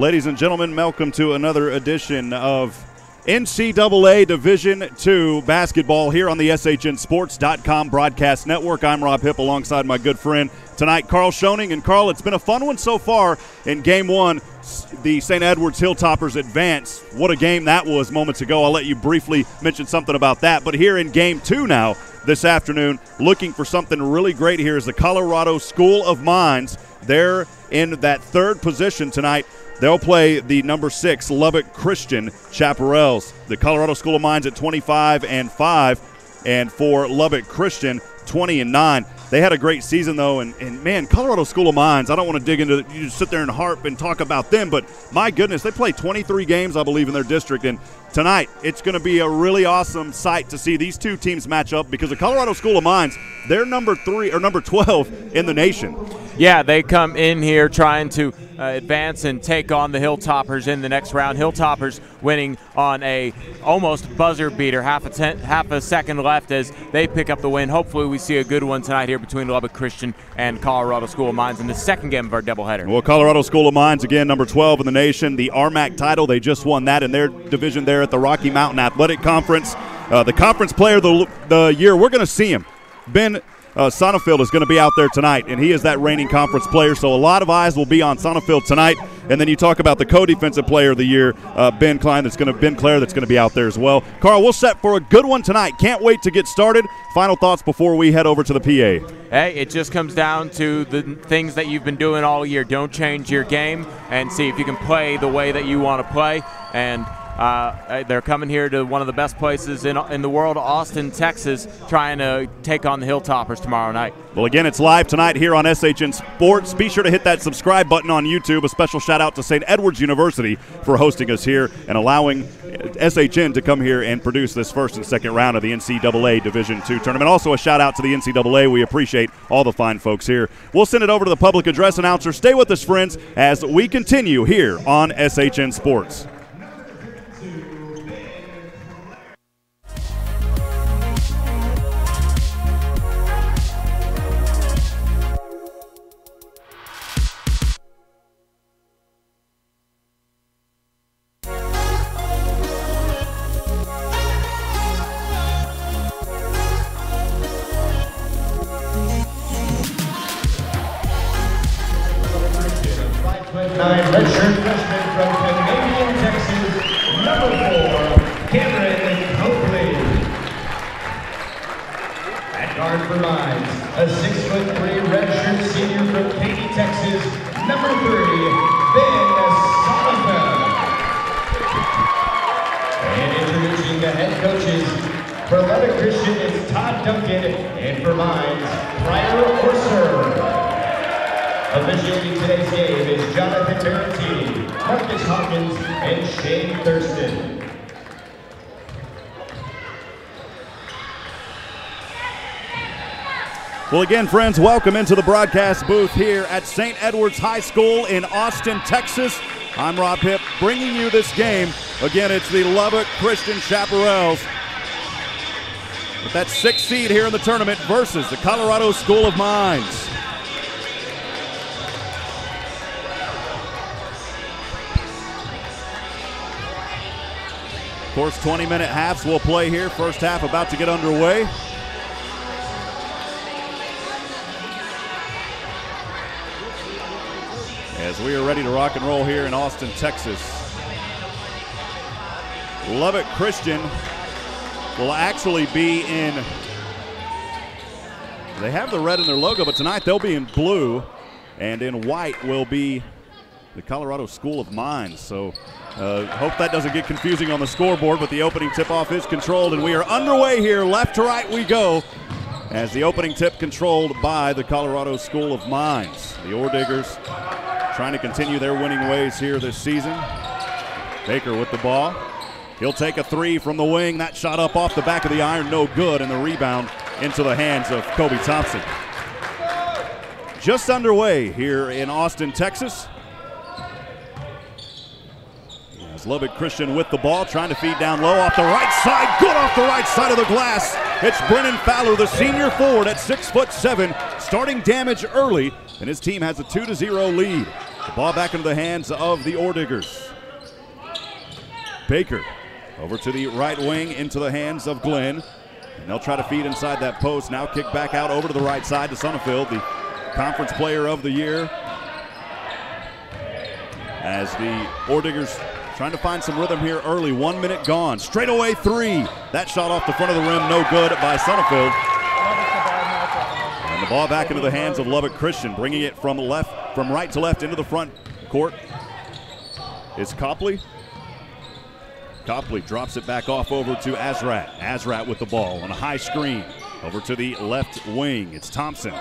Ladies and gentlemen, welcome to another edition of NCAA Division II basketball here on the SHNSports.com broadcast network. I'm Rob Hipp alongside my good friend tonight, Carl Schoening. And Carl, it's been a fun one so far in Game 1. The St. Edwards Hilltoppers advance. What a game that was moments ago. I'll let you briefly mention something about that. But here in Game 2 now this afternoon, looking for something really great here is the Colorado School of Mines. They're in that third position tonight. They'll play the number 6 Lubbock Christian Chaparrals. The Colorado School of Mines at 25-5, and for Lubbock Christian 20-9. They had a great season though, and man, Colorado School of Mines, I don't want to dig into you just sit there and harp and talk about them, but my goodness, they play 23 games, I believe, in their district, and tonight it's going to be a really awesome sight to see these two teams match up because the Colorado School of Mines, they're number 12 in the nation. Yeah, they come in here trying to advance and take on the Hilltoppers in the next round. Hilltoppers winning on a almost buzzer beater, half a second left as they pick up the win. Hopefully we see a good one tonight here between Lubbock Christian and Colorado School of Mines in the second game of our doubleheader. Well, Colorado School of Mines, again, number 12 in the nation. The RMAC title, they just won that in their division there at the Rocky Mountain Athletic Conference. The conference player of the year, we're going to see him. Ben Sonnenfeld is going to be out there tonight, and he is that reigning conference player, so a lot of eyes will be on Sonnenfeld tonight. And then you talk about the co-defensive player of the year, Ben Clare, that's going to be out there as well. Carl, we'll set for a good one tonight. Can't wait to get started. Final thoughts before we head over to the PA. Hey, it just comes down to the things that you've been doing all year. Don't change your game and see if you can play the way that you want to play. And they're coming here to one of the best places in the world, Austin, Texas, trying to take on the Hilltoppers tomorrow night. Well, again, it's live tonight here on SHN Sports. Be sure to hit that subscribe button on YouTube. A special shout out to St. Edwards University for hosting us here and allowing SHN to come here and produce this first and second round of the NCAA Division II tournament. Also a shout out to the NCAA. We appreciate all the fine folks here. We'll send it over to the public address announcer. Stay with us, friends, as we continue here on SHN Sports. Redshirt freshman from Canadian, Texas, number 4, Cameron Copley. At guard for Mines, a 6'3" redshirt senior from Katy, Texas, number 3, Ben Sonnenfeld. And introducing the head coaches for Lubbock Christian is Todd Duncan, and for Mines, Pryor Orser. Officiating today's game is Jonathan Berrettini, Marcus Hawkins, and Shane Thurston. Well, again, friends, welcome into the broadcast booth here at St. Edwards High School in Austin, Texas. I'm Rob Hipp, bringing you this game. Again, it's the Lubbock Christian Chaparrals with that 6th seed here in the tournament versus the Colorado School of Mines. Of course, 20-minute halves will play here. First half about to get underway. As we are ready to rock and roll here in Austin, Texas. Lubbock Christian will actually be in, they have the red in their logo, but tonight they'll be in blue, and in white will be the Colorado School of Mines. So hope that doesn't get confusing on the scoreboard, but the opening tip-off is controlled, and we are underway here. Left to right we go as the opening tip controlled by the Colorado School of Mines. The Orediggers trying to continue their winning ways here this season. Baker with the ball. He'll take a 3 from the wing. That shot up off the back of the iron, no good, and the rebound into the hands of Kobe Thompson. Just underway here in Austin, Texas. As Lubbock Christian with the ball, trying to feed down low off the right side. Good off the right side of the glass. It's Brennan Fowler, the senior forward at 6'7", starting damage early, and his team has a 2-0 lead. The ball back into the hands of the Orediggers. Baker over to the right wing into the hands of Glenn. And they'll try to feed inside that post. Now kick back out over to the right side to Sonnefeld, the conference player of the year. As the Orediggers trying to find some rhythm here early. 1 minute gone. Straightaway three. That shot off the front of the rim, no good by Sonnefeld. And the ball back into the hands of Lubbock Christian, bringing it from right to left into the front court. Is Copley. Copley drops it back off over to Azrat. Azrat with the ball on a high screen. Over to the left wing. It's Thompson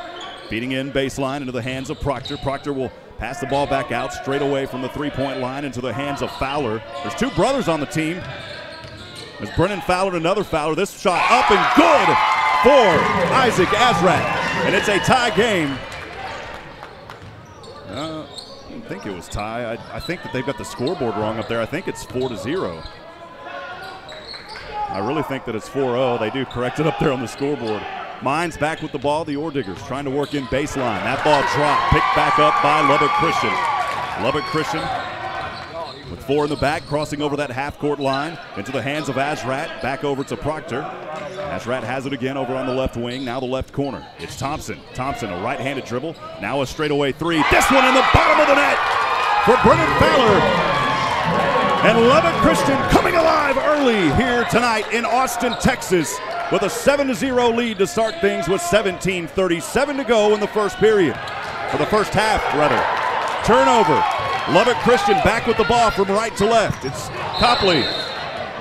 feeding in baseline into the hands of Proctor. Proctor will pass the ball back out straight away from the three-point line into the hands of Fowler. There's two brothers on the team. There's Brennan Fowler and another Fowler. This shot up and good for Isaac Azrat. And it's a tie game. I didn't think it was tie. I think that they've got the scoreboard wrong up there. I think it's 4-0. I really think that it's 4-0. They do correct it up there on the scoreboard. Mines back with the ball. The Orediggers trying to work in baseline. That ball dropped, picked back up by Lubbock Christian. Lubbock Christian with four in the back, crossing over that half-court line into the hands of Azrat. Back over to Proctor. Azrat has it again over on the left wing. Now the left corner. It's Thompson. Thompson, a right-handed dribble. Now a straightaway three. This one in the bottom of the net for Brennan Fowler. And Lubbock Christian coming alive early here tonight in Austin, Texas, with a 7-0 lead to start things with 17:37 to go in the first period. For the first half, rather. Turnover. Lubbock Christian back with the ball from right to left. It's Copley.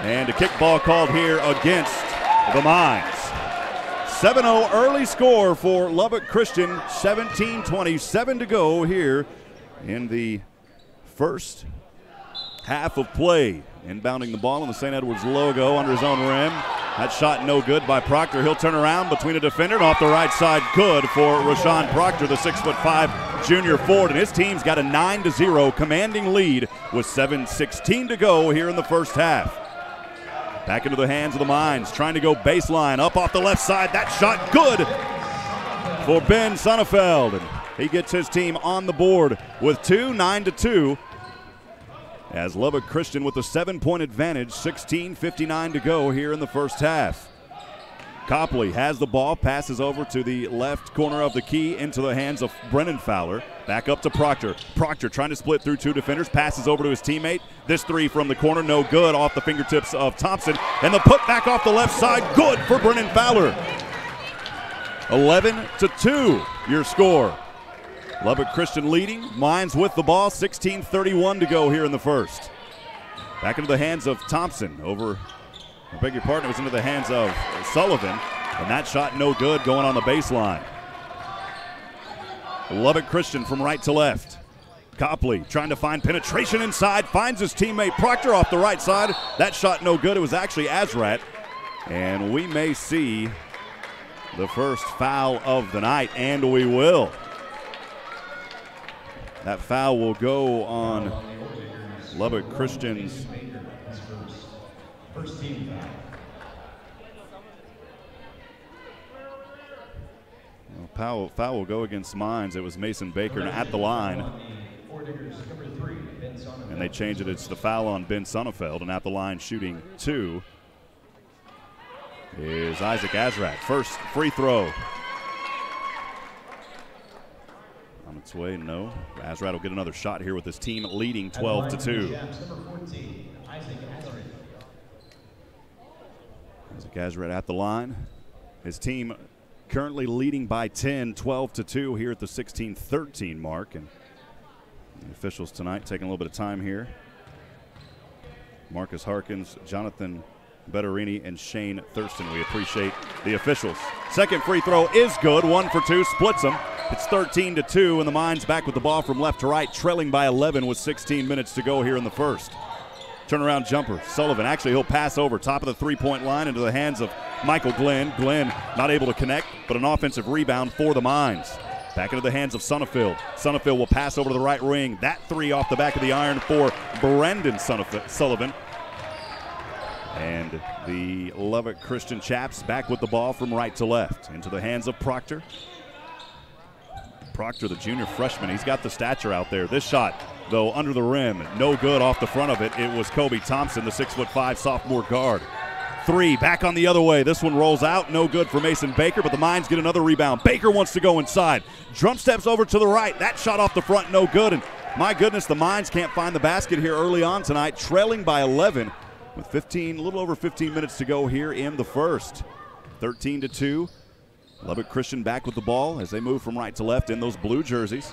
And a kickball called here against the Mines. 7-0 early score for Lubbock Christian. 17:27 to go here in the first half of play. Inbounding the ball in the St. Edwards logo under his own rim. That shot no good by Proctor. He'll turn around between a defender and off the right side. Good for Rashawn Proctor, the 6'5" junior forward. And his team's got a 9-0 commanding lead with 7:16 to go here in the first half. Back into the hands of the Mines, trying to go baseline. Up off the left side. That shot good for Ben Sonnefeld. And he gets his team on the board with 9-2. As Lubbock Christian with a 7-point advantage, 16:59 to go here in the first half. Copley has the ball, passes over to the left corner of the key into the hands of Brennan Fowler. Back up to Proctor. Proctor trying to split through two defenders, passes over to his teammate. This three from the corner, no good, off the fingertips of Thompson. And the put back off the left side, good for Brennan Fowler. 11-2, your score. Lubbock Christian leading, Mines with the ball, 16:31 to go here in the first. Back into the hands of Thompson I beg your pardon, it was into the hands of Sullivan, and that shot no good going on the baseline. Lubbock Christian from right to left. Copley trying to find penetration inside, finds his teammate Proctor off the right side. That shot no good, it was actually Azrat. And we may see the first foul of the night, and we will. That foul will go on Lubbock Christian's first team foul. Foul will go against Mines. It was Mason Baker at the line. And they change it. It's the foul on Ben Sonnefeld. And at the line shooting two is Isaac Azrat. First free throw. On its way, no. Azrat will get another shot here with his team leading 12-2. Isaac Azrat at the line. His team currently leading by 10, 12-2 here at the 16-13 mark. And the officials tonight taking a little bit of time here. Marcus Harkins, Jonathan Betterini, and Shane Thurston. We appreciate the officials. Second free throw is good. 1 for 2, splits them. It's 13-2, and the Mines back with the ball from left to right, trailing by 11 with 16 minutes to go here in the first. Turnaround jumper, Sullivan. Actually, he'll pass over top of the three-point line into the hands of Michael Glenn. Glenn not able to connect, but an offensive rebound for the Mines. Back into the hands of Sonnefeld. Sonnefeld will pass over to the right wing. That three off the back of the iron for Brandon Sullivan. And the Lubbock Christian Chaps back with the ball from right to left. Into the hands of Proctor. Proctor, the junior freshman, he's got the stature out there. This shot, though, under the rim, no good off the front of it. It was Kobe Thompson, the 6'5" sophomore guard. 3, back on the other way. This one rolls out, no good for Mason Baker, but the Mines get another rebound. Baker wants to go inside. Drum steps over to the right. That shot off the front, no good. And my goodness, the Mines can't find the basket here early on tonight, trailing by 11 with a little over 15 minutes to go here in the first. 13-2. Lubbock Christian back with the ball as they move from right to left in those blue jerseys.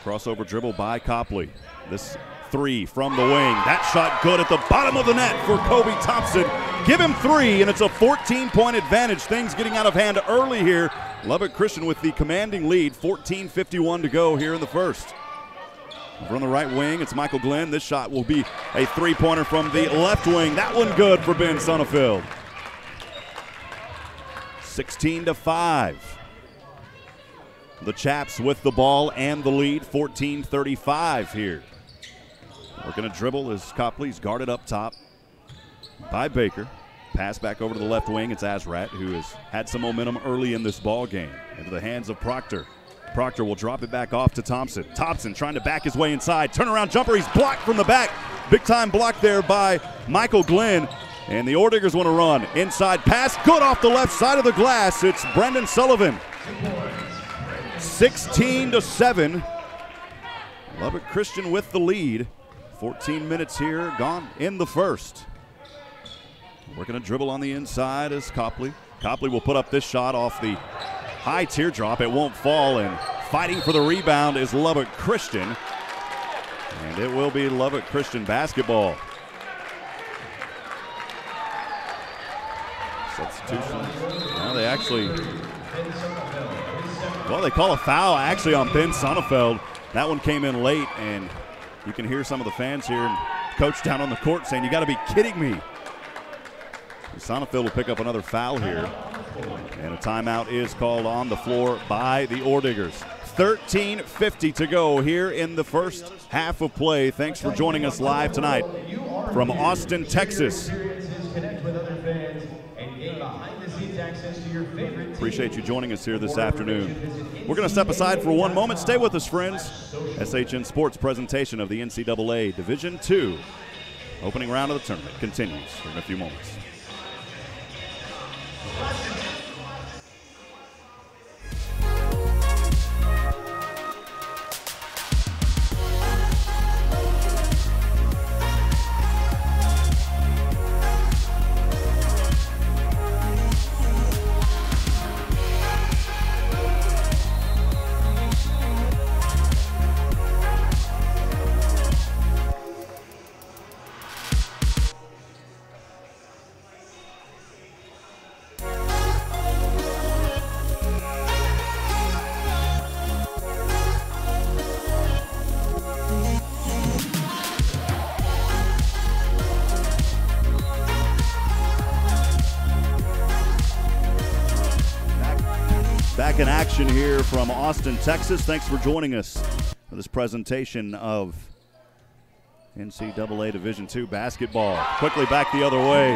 Crossover dribble by Copley. This 3 from the wing. That shot good at the bottom of the net for Kobe Thompson. Give him 3, and it's a 14-point advantage. Things getting out of hand early here. Lubbock Christian with the commanding lead. 14:51 to go here in the first. Over on the right wing, it's Michael Glenn. This shot will be a 3-pointer from the left wing. That one good for Ben Sonnefeld. 16-5. The Chaps with the ball and the lead. 14:35 here. Working a dribble as Copley's guarded up top by Baker. Pass back over to the left wing. It's Azrat, who has had some momentum early in this ball game. Into the hands of Proctor. Proctor will drop it back off to Thompson. Thompson trying to back his way inside. Turnaround jumper. He's blocked from the back. Big time block there by Michael Glenn. And the Orediggers want to run. Inside pass. Good off the left side of the glass. It's Brendan Sullivan. 16-7. Lubbock Christian with the lead. 14 minutes here gone in the first. Working a dribble on the inside is Copley. Copley will put up this shot off the high teardrop. It won't fall, and fighting for the rebound is Lubbock Christian. And it will be Lubbock Christian basketball. Substitution. Now they actually, they call a foul actually on Ben Sonnefeld. That one came in late, and you can hear some of the fans here and coach down on the court saying, "You got to be kidding me." Sonnefeld will pick up another foul here. And a timeout is called on the floor by the Orediggers. 13:50 to go here in the first half of play. Thanks for joining us live tonight from Austin, Texas. Appreciate you joining us here this afternoon. We're going to step aside for one moment. Stay with us, friends. SHN Sports presentation of the NCAA Division II opening round of the tournament continues in a few moments. Back in action here from Austin, Texas. Thanks for joining us for this presentation of NCAA Division II basketball. Quickly back the other way.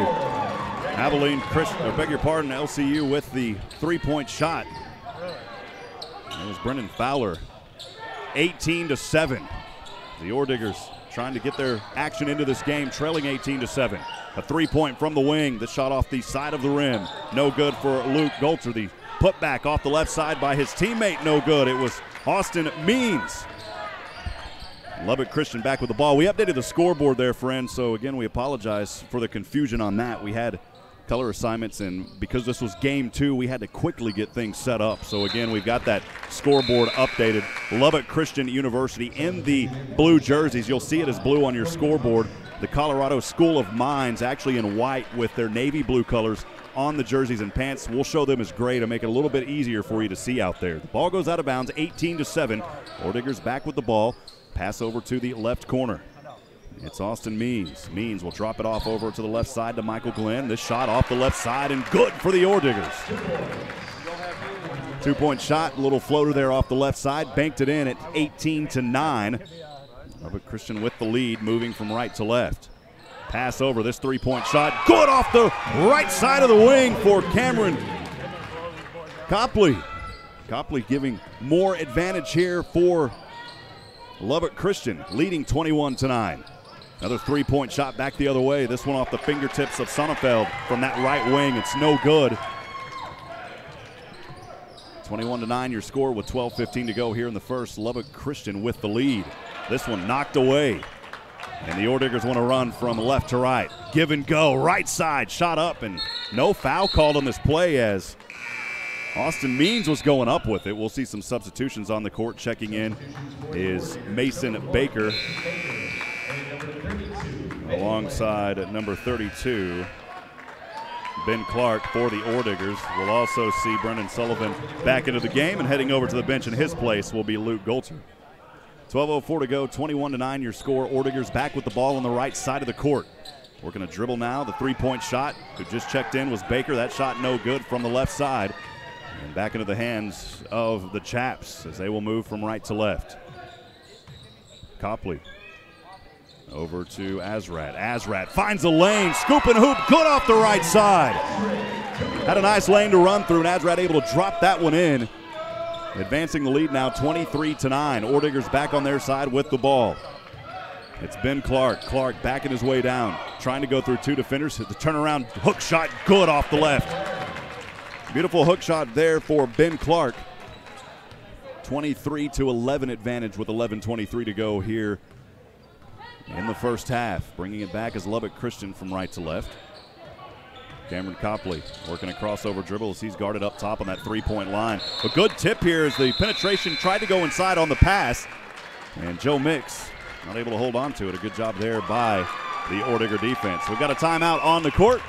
Abilene Christian, LCU with the three-point shot. That was Brendan Fowler. 18-7. The Orediggers trying to get their action into this game, trailing 18-7. A three-point from the wing. The shot off the side of the rim. No good for Luke Golter. The put back off the left side by his teammate, no good. It was Austin Means. Lubbock Christian back with the ball. We updated the scoreboard there, friends, so again, we apologize for the confusion on that. We had color assignments, and because this was game 2, we had to quickly get things set up. So again, we've got that scoreboard updated. Lubbock Christian University in the blue jerseys. You'll see it as blue on your scoreboard. The Colorado School of Mines actually in white with their navy blue colors on the jerseys and pants. We'll show them as gray to make it a little bit easier for you to see out there. The ball goes out of bounds, 18-7. Orediggers back with the ball. Pass over to the left corner. It's Austin Means. Means will drop it off over to the left side to Michael Glenn. This shot off the left side and good for the Orediggers. Two-point shot, a little floater there off the left side. Banked it in at 18-9. Lubbock Christian with the lead, moving from right to left. Pass over this three-point shot. Good off the right side of the wing for Cameron Copley giving more advantage here for Lubbock Christian, leading 21-9. Another three-point shot back the other way. This one off the fingertips of Sonnefeld from that right wing. It's no good. 21-9 your score with 12:15 to go here in the first. Lubbock Christian with the lead. This one knocked away. And the Orediggers want to run from left to right. Give and go, right side, shot up, and no foul called on this play as Austin Means was going up with it. We'll see some substitutions on the court. Checking in is Mason Baker alongside number 32, Ben Clark for the Orediggers. We'll also see Brendan Sullivan back into the game, and heading over to the bench in his place will be Luke Golter. 12:04 to go, 21-9 your score. Orediggers back with the ball on the right side of the court. Working a dribble now. The three-point shot who just checked in was Baker. That shot no good from the left side. And back into the hands of the Chaps as they will move from right to left. Copley over to Azrat. Azrat finds a lane, scoop and hoop, good off the right side. Had a nice lane to run through, and Azrat able to drop that one in. Advancing the lead now 23-9. Orediggers back on their side with the ball. It's Ben Clark. Clark backing his way down, trying to go through two defenders. The turnaround hook shot, good off the left. Beautiful hook shot there for Ben Clark. 23-11 advantage with 11:23 to go here in the first half. Bringing it back is Lubbock Christian from right to left. Cameron Copley working a crossover dribble as he's guarded up top on that three-point line. A good tip here as the penetration tried to go inside on the pass, and Joe Mix not able to hold on to it. A good job there by the Orediger defense. We've got a timeout on the court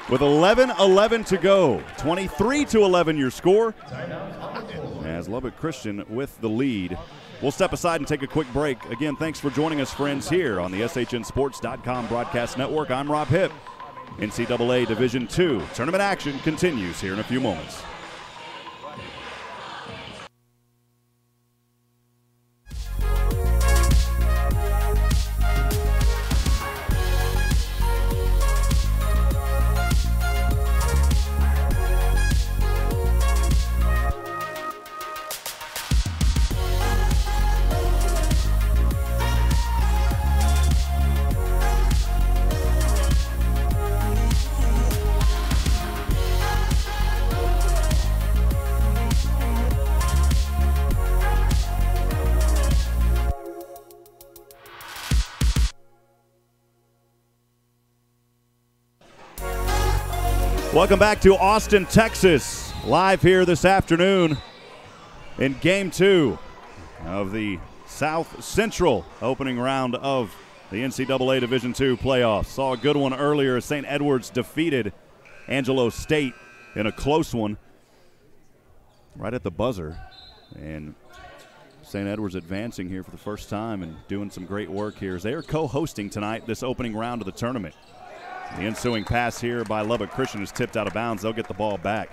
with 11:11 to go. 23-11 your score as Lubbock Christian with the lead. We'll step aside and take a quick break. Again, thanks for joining us, friends, here on the SHNSports.com broadcast network. I'm Rob Hipp. NCAA Division II tournament action continues here in a few moments. Welcome back to Austin, Texas. Live here this afternoon in Game 2 of the South Central opening round of the NCAA Division II playoffs. Saw a good one earlier as St. Edward's defeated Angelo State in a close one right at the buzzer. And St. Edward's advancing here for the first time and doing some great work here as they are co-hosting tonight this opening round of the tournament. The ensuing pass here by Lubbock Christian is tipped out of bounds. They'll get the ball back.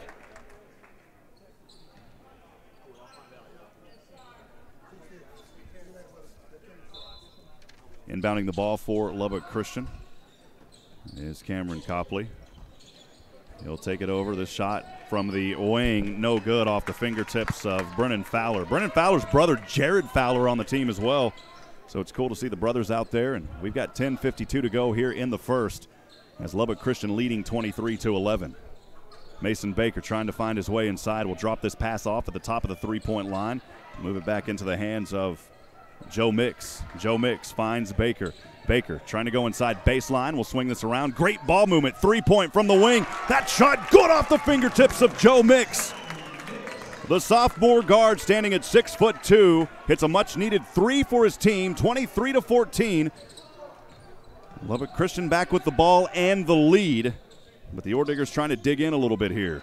Inbounding the ball for Lubbock Christian is Cameron Copley. He'll take it over. This shot from the wing, no good off the fingertips of Brennan Fowler. Brennan Fowler's brother, Jared Fowler, on the team as well. So it's cool to see the brothers out there. And we've got 10:52 to go here in the first as Lubbock Christian leading 23-11. Mason Baker trying to find his way inside. Will drop this pass off at the top of the three-point line. Move it back into the hands of Joe Mix. Joe Mix finds Baker. Baker trying to go inside baseline. Will swing this around. Great ball movement. Three-point from the wing. That shot good off the fingertips of Joe Mix. The sophomore guard standing at 6'2", hits a much-needed three for his team, 23-14. Lubbock Christian back with the ball and the lead, but the Orediggers trying to dig in a little bit here.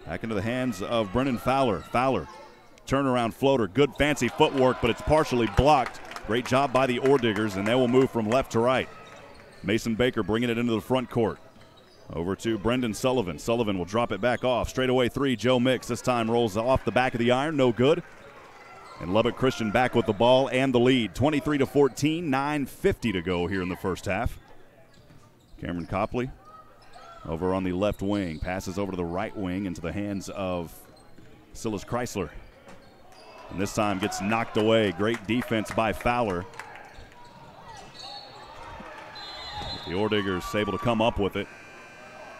Back into the hands of Brennan Fowler. Fowler, turnaround floater, good fancy footwork, but it's partially blocked. Great job by the Orediggers, and they will move from left to right. Mason Baker bringing it into the front court. Over to Brendan Sullivan. Sullivan will drop it back off. Straightaway three, Joe Mix. This time rolls off the back of the iron, no good. And Lubbock Christian back with the ball and the lead. 23-14, 9:50 to go here in the first half. Cameron Copley over on the left wing. Passes over to the right wing into the hands of Silas Chrysler. And this time gets knocked away. Great defense by Fowler. The Orediggers able to come up with it.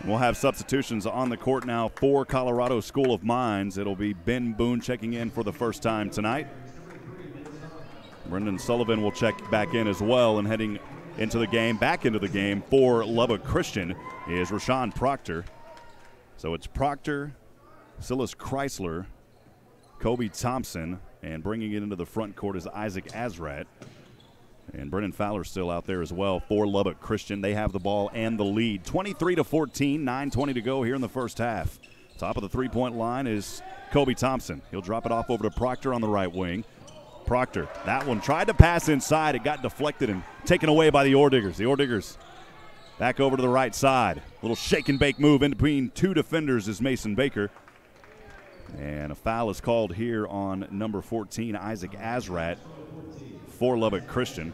And we'll have substitutions on the court now for Colorado School of Mines. It'll be Ben Boone checking in for the first time tonight. Brendan Sullivan will check back in as well, and heading into the game, back into the game for Lubbock Christian is Rashawn Proctor. So it's Proctor, Silas Chrysler, Kobe Thompson, and bringing it into the front court is Isaac Azrat. And Brennan Fowler still out there as well for Lubbock Christian. They have the ball and the lead. 23-14, 9:20 to go here in the first half. Top of the three-point line is Kobe Thompson. He'll drop it off over to Proctor on the right wing. Proctor, that one tried to pass inside. It got deflected and taken away by the Orediggers. The Orediggers back over to the right side. Little shake and bake move in between two defenders is Mason Baker. And a foul is called here on number 14, Isaac Azrat, for Lubbock Christian.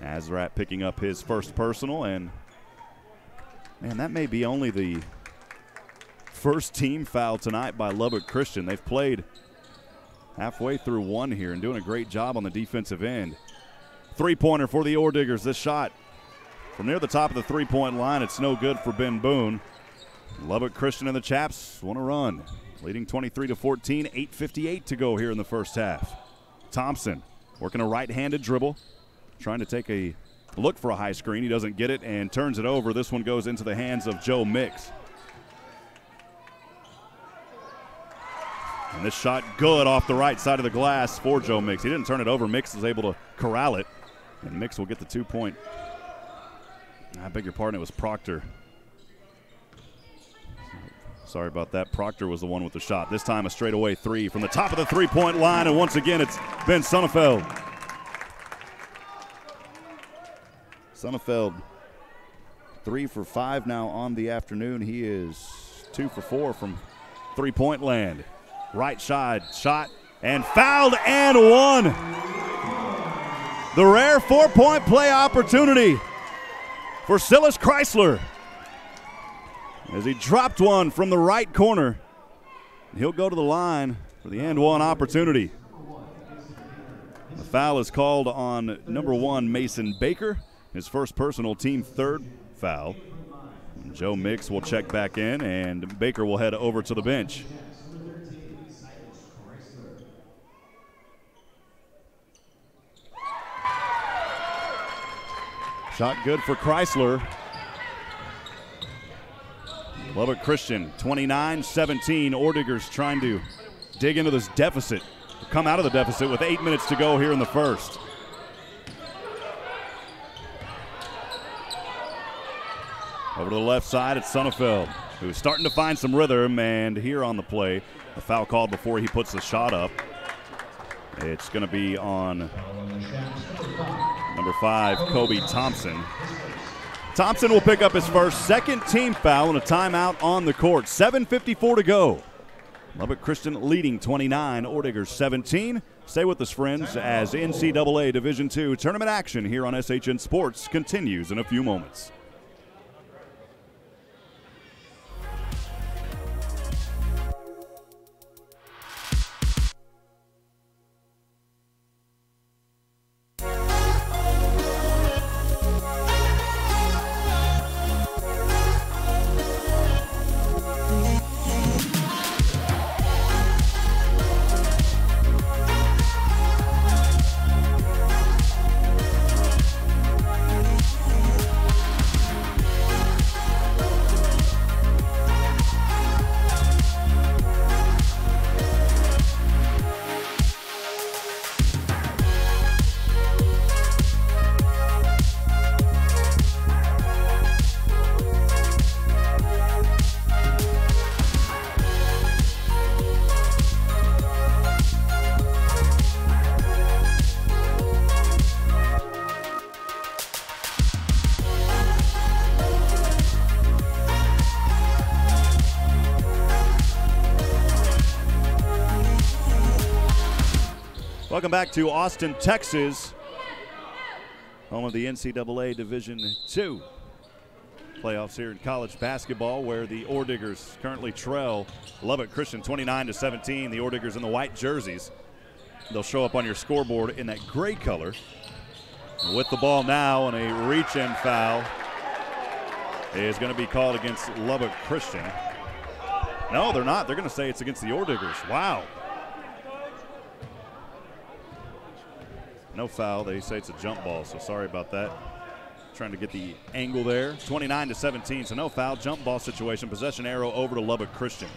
Azrat picking up his first personal, and man, that may be only the first team foul tonight by Lubbock Christian. They've played halfway through one here and doing a great job on the defensive end. Three-pointer for the Orediggers. This shot from near the top of the three-point line, it's no good for Ben Boone. Lubbock Christian and the Chaps want to run, leading 23-14, 8:58 to go here in the first half. Thompson working a right-handed dribble, trying to take a look for a high screen. He doesn't get it and turns it over. This one goes into the hands of Joe Mix. And this shot good off the right side of the glass for Joe Mix. He didn't turn it over. Mix was able to corral it, and Mix will get the 2-point. I beg your pardon, it was Proctor. Sorry about that. Proctor was the one with the shot. This time a straightaway three from the top of the three-point line, and once again it's Ben Sonnefeld. Sonnefeld 3 for 5 now on the afternoon. He is 2 for 4 from three-point land. Right side shot and fouled and one. The rare 4-point play opportunity for Silas Chrysler, as he dropped one from the right corner. He'll go to the line for the and one opportunity. The foul is called on number 1, Mason Baker, his first personal, team third foul. And Joe Mix will check back in, and Baker will head over to the bench. Shot good for Chrysler. Lubbock Christian 29-17. Orediggers trying to dig into this deficit, come out of the deficit with 8 minutes to go here in the first. Over to the left side, it's Sonnefeld, who's starting to find some rhythm, and here on the play, a foul called before he puts the shot up. It's going to be on number 5, Kobe Thompson. Thompson will pick up his first, second team foul, and a timeout on the court. 7:54 to go. Lubbock Christian leading 29, Orediggers 17. Stay with us, friends, as NCAA Division II tournament action here on SHN Sports continues in a few moments. Welcome back to Austin, Texas, home of the NCAA Division II. Playoffs here in college basketball, where the Orediggers currently trail Lubbock Christian 29-17. The Orediggers in the white jerseys. They'll show up on your scoreboard in that gray color. With the ball now, and a reach-in foul is going to be called against Lubbock Christian. No, they're not. They're going to say it's against the Orediggers. Wow. No foul. They say it's a jump ball, so sorry about that. Trying to get the angle there. 29-17, so no foul. Jump ball situation. Possession arrow over to Lubbock Christian.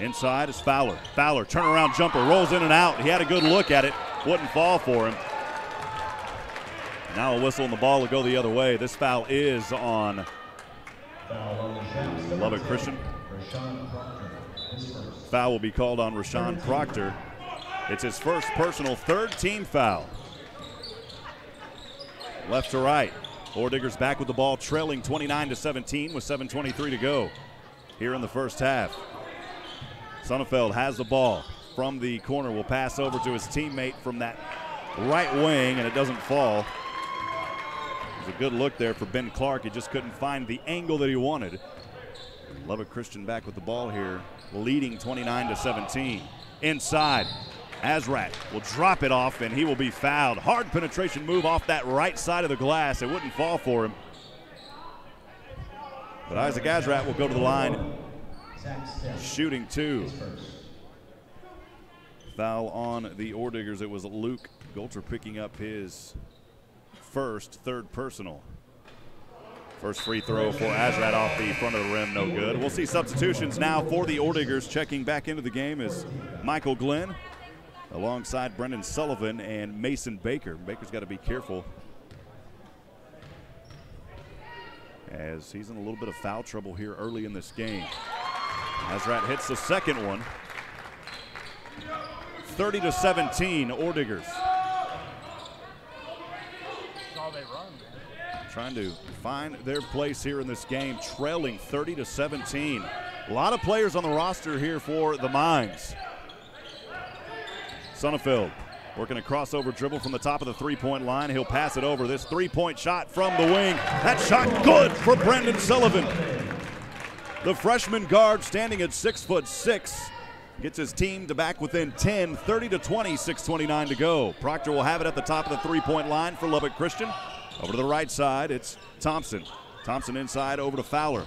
Inside is Fowler. Fowler, turnaround jumper, rolls in and out. He had a good look at it. Wouldn't fall for him. Now a whistle and the ball will go the other way. This foul is on Lubbock Christian. Foul will be called on Rashawn Proctor. It's his first personal, third team foul. Left to right. Orediggers back with the ball, trailing 29-17 with 7:23 to go here in the first half. Sonnefeld has the ball from the corner. Will pass over to his teammate from that right wing, and it doesn't fall. It was a good look there for Ben Clark. He just couldn't find the angle that he wanted. Lubbock Christian back with the ball here, leading 29-17. Inside, Azrat will drop it off, and he will be fouled. Hard penetration move off that right side of the glass. It wouldn't fall for him. But Isaac Azrat will go to the line, shooting two. Foul on the Orediggers. It was Luke Golter picking up his third personal. First free throw for Azrat off the front of the rim, no good. We'll see substitutions now for the Orediggers. Checking back into the game is Michael Glenn, alongside Brendan Sullivan and Mason Baker. Baker's got to be careful, as he's in a little bit of foul trouble here early in this game. Azrat hits the second one. 30-17, Orediggers. Trying to find their place here in this game, trailing 30-17. A lot of players on the roster here for the Mines. Sonnefeld working a crossover dribble from the top of the three-point line. He'll pass it over. This three-point shot from the wing. That shot good for Brendan Sullivan. The freshman guard, standing at 6'6", gets his team to back within 10, 30-20, 6:29 to go. Proctor will have it at the top of the three-point line for Lubbock Christian. Over to the right side, it's Thompson. Thompson inside over to Fowler.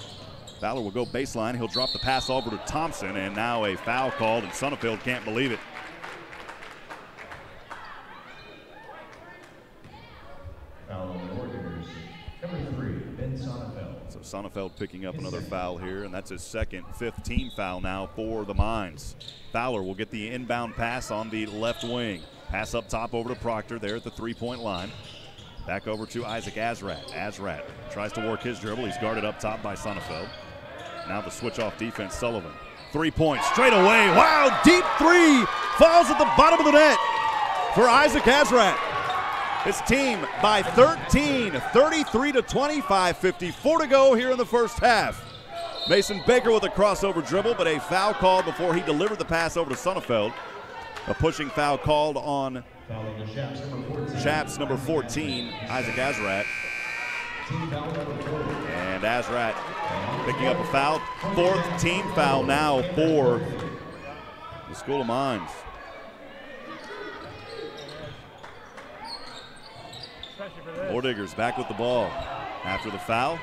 Fowler will go baseline. He'll drop the pass over to Thompson, and now a foul called, and Sonnefeld can't believe it. Foul on the Orediggers, number 3, Ben Sonnefeld. So Sonnefeld picking up another foul here, and that's his fifth team foul now for the Mines. Fowler will get the inbound pass on the left wing. Pass up top over to Proctor there at the three-point line. Back over to Isaac Azrat. Azrat tries to work his dribble. He's guarded up top by Sonnefeld. Now the switch off defense, Sullivan. 3 points straight away. Wow, deep three. Falls at the bottom of the net for Isaac Azrat. His team by 13, 33-25, 54 to go here in the first half. Mason Baker with a crossover dribble, but a foul called before he delivered the pass over to Sonnefeld. A pushing foul called on Chaps, number 14, Isaac Azrat. And Azrat picking up a foul. Fourth team foul now for the School of Mines. Orediggers back with the ball after the foul.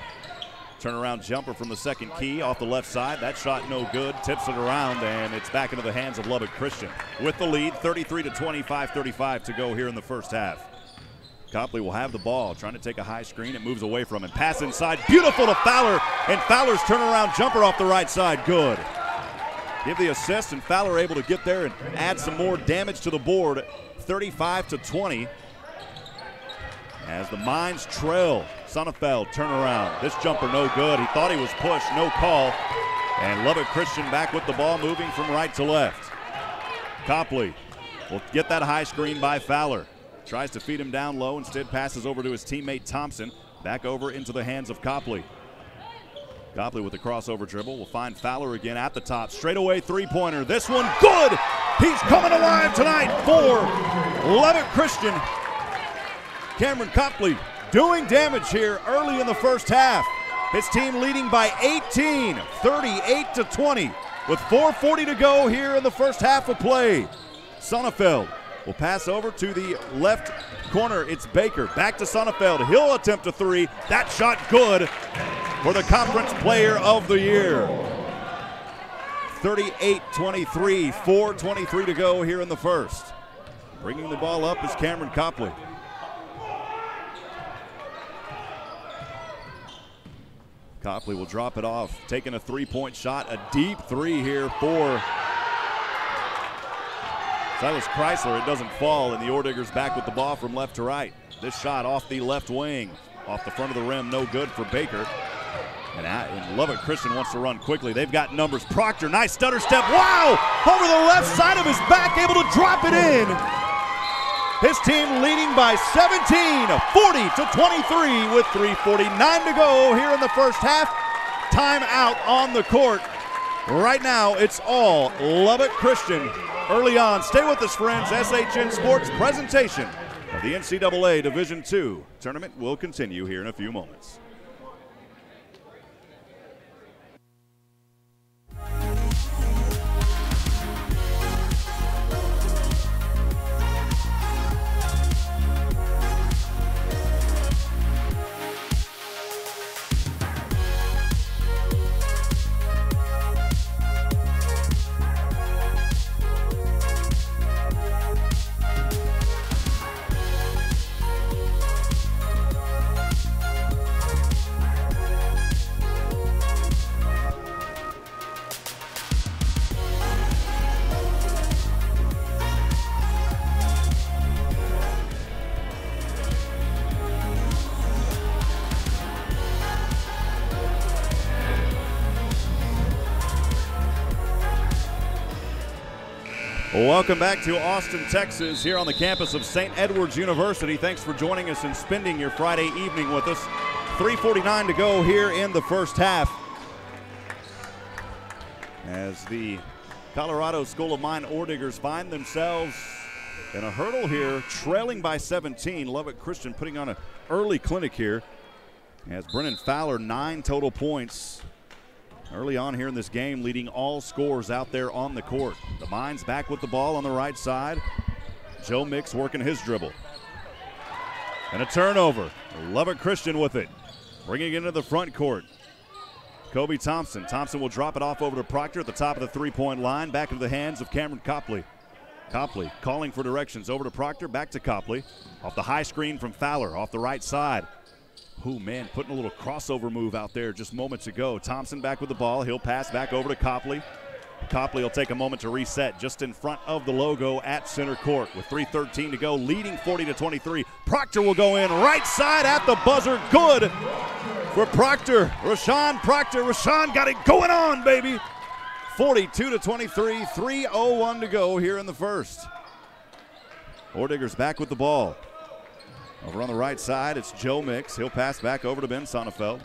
Turnaround jumper from the second key off the left side. That shot no good. Tips it around, and it's back into the hands of Lubbock Christian. With the lead, 33-25, 35 to go here in the first half. Copley will have the ball, trying to take a high screen. It moves away from him. Pass inside, beautiful to Fowler, and Fowler's turnaround jumper off the right side, good. Give the assist, and Fowler able to get there and add some more damage to the board. 35-20. As the Mines trail, Sonnefeld turnaround. This jumper no good. He thought he was pushed, no call. And Lubbock Christian back with the ball, moving from right to left. Copley will get that high screen by Fowler. Tries to feed him down low, instead passes over to his teammate Thompson. Back over into the hands of Copley. Copley with the crossover dribble will find Fowler again at the top. Straightaway three-pointer. This one good. He's coming alive tonight for Lubbock Christian. Cameron Copley doing damage here early in the first half. His team leading by 18, 38-20, with 4:40 to go here in the first half of play. Sonnefeld will pass over to the left corner. It's Baker. Back to Sonnefeld. He'll attempt a three. That shot good for the Conference Player of the Year. 38-23, 4:23 to go here in the first. Bringing the ball up is Cameron Copley. Copley will drop it off, taking a three-point shot, a deep three here for Silas Chrysler. It doesn't fall, and the Orediggers back with the ball from left to right. This shot off the left wing, off the front of the rim, no good for Baker. And Lubbock Christian wants to run quickly. They've got numbers. Proctor, nice stutter step. Wow! Over the left side of his back, able to drop it in. His team leading by 17, 40-23 with 3:49 to go here in the first half. Timeout on the court. Right now, it's all Lubbock Christian early on. Stay with us, friends. SHN Sports presentation of the NCAA Division II tournament will continue here in a few moments. Welcome back to Austin, Texas, here on the campus of St. Edward's University. Thanks for joining us and spending your Friday evening with us. 3:49 to go here in the first half, as the Colorado School of Mine Orediggers find themselves in a hurdle here, trailing by 17. Lubbock Christian putting on an early clinic here, as Brennan Fowler, 9 total points early on here in this game, leading all scores out there on the court. The Mines back with the ball on the right side. Joe Mix working his dribble. And a turnover. Lubbock Christian with it. Bringing it into the front court. Kobe Thompson. Thompson will drop it off over to Proctor at the top of the three-point line. Back into the hands of Cameron Copley. Copley calling for directions. Over to Proctor, back to Copley. Off the high screen from Fowler, off the right side. Oh, man, putting a little crossover move out there just moments ago. Thompson back with the ball. He'll pass back over to Copley. Copley will take a moment to reset just in front of the logo at center court with 3:13 to go, leading 40-23. Proctor will go in right side at the buzzer. Good for Proctor. Rashawn Proctor. Rashawn got it going on, baby. 42-23, 3:01 to go here in the first. Orediggers back with the ball. Over on the right side, it's Joe Mix. He'll pass back over to Ben Sonnefeld.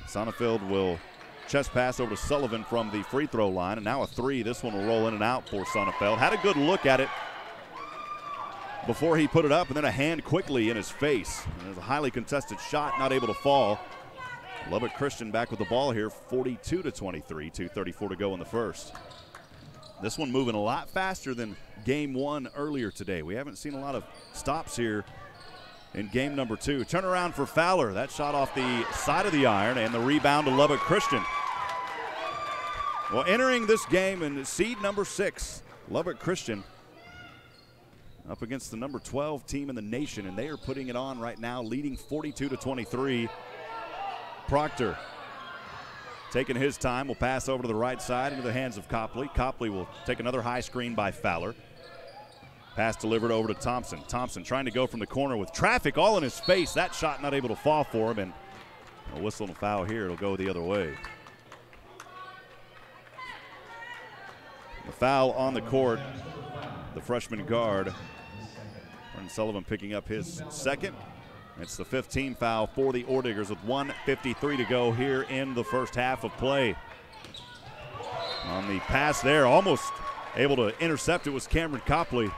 Sonnefeld will chest pass over to Sullivan from the free throw line, and now a three. This one will roll in and out for Sonnefeld. Had a good look at it before he put it up, and then a hand quickly in his face. And there's a highly contested shot, not able to fall. Lubbock Christian back with the ball here, 42-23, 2:34 to go in the first. This one moving a lot faster than game one earlier today. We haven't seen a lot of stops here in game number two. Turnaround for Fowler. That shot off the side of the iron, and the rebound to Lubbock Christian. Well, entering this game in seed number 6, Lubbock Christian up against the number 12 team in the nation, and they are putting it on right now, leading 42-23. Proctor taking his time, will pass over to the right side into the hands of Copley. Copley will take another high screen by Fowler. Pass delivered over to Thompson. Thompson trying to go from the corner with traffic all in his face. That shot not able to fall for him, and a whistle and a foul here. It'll go the other way. The foul on the court, the freshman guard, Brennan Sullivan picking up his second. It's the 5th team foul for the Orediggers with 1:53 to go here in the first half of play. On the pass there, almost able to intercept it was Cameron Copley.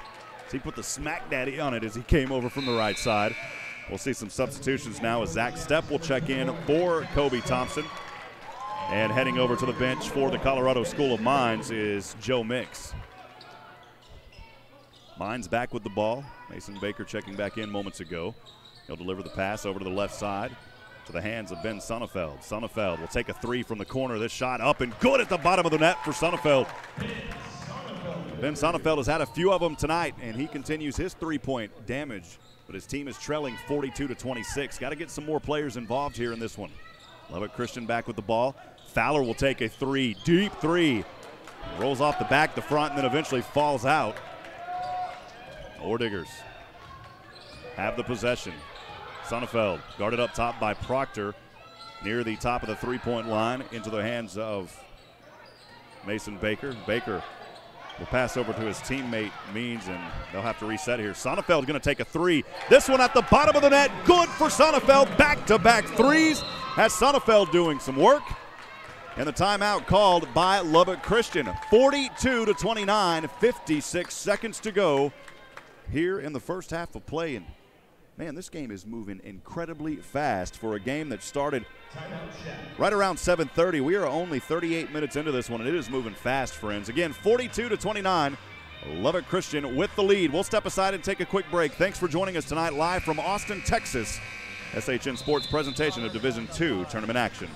He put the smack daddy on it as he came over from the right side. We'll see some substitutions now as Zach Stepp will check in for Kobe Thompson. And heading over to the bench for the Colorado School of Mines is Joe Mix. Mines back with the ball. Mason Baker checking back in moments ago. He'll deliver the pass over to the left side to the hands of Ben Sonnefeld. Sonnefeld will take a three from the corner. This shot up and good at the bottom of the net for Sonnefeld. Ben Sonnefeld has had a few of them tonight, and he continues his three-point damage, but his team is trailing 42-26. Got to get some more players involved here in this one. Lubbock Christian back with the ball. Fowler will take a three, deep three. Rolls off the back, the front, and then eventually falls out. Orediggers have the possession. Sonnefeld guarded up top by Proctor near the top of the three-point line into the hands of Mason Baker. Baker will pass over to his teammate Means, and they'll have to reset here. Sonnefeld going to take a three. This one at the bottom of the net. Good for Sonnefeld. Back-to-back threes. Has Sonnefeld doing some work. And the timeout called by Lubbock Christian. 42-29, 56 seconds to go here in the first half of play. And man, this game is moving incredibly fast for a game that started right around 7:30. We are only 38 minutes into this one, and it is moving fast, friends. Again, 42-29, Lubbock Christian with the lead. We'll step aside and take a quick break. Thanks for joining us tonight live from Austin, Texas. SHN Sports presentation of Division II tournament action.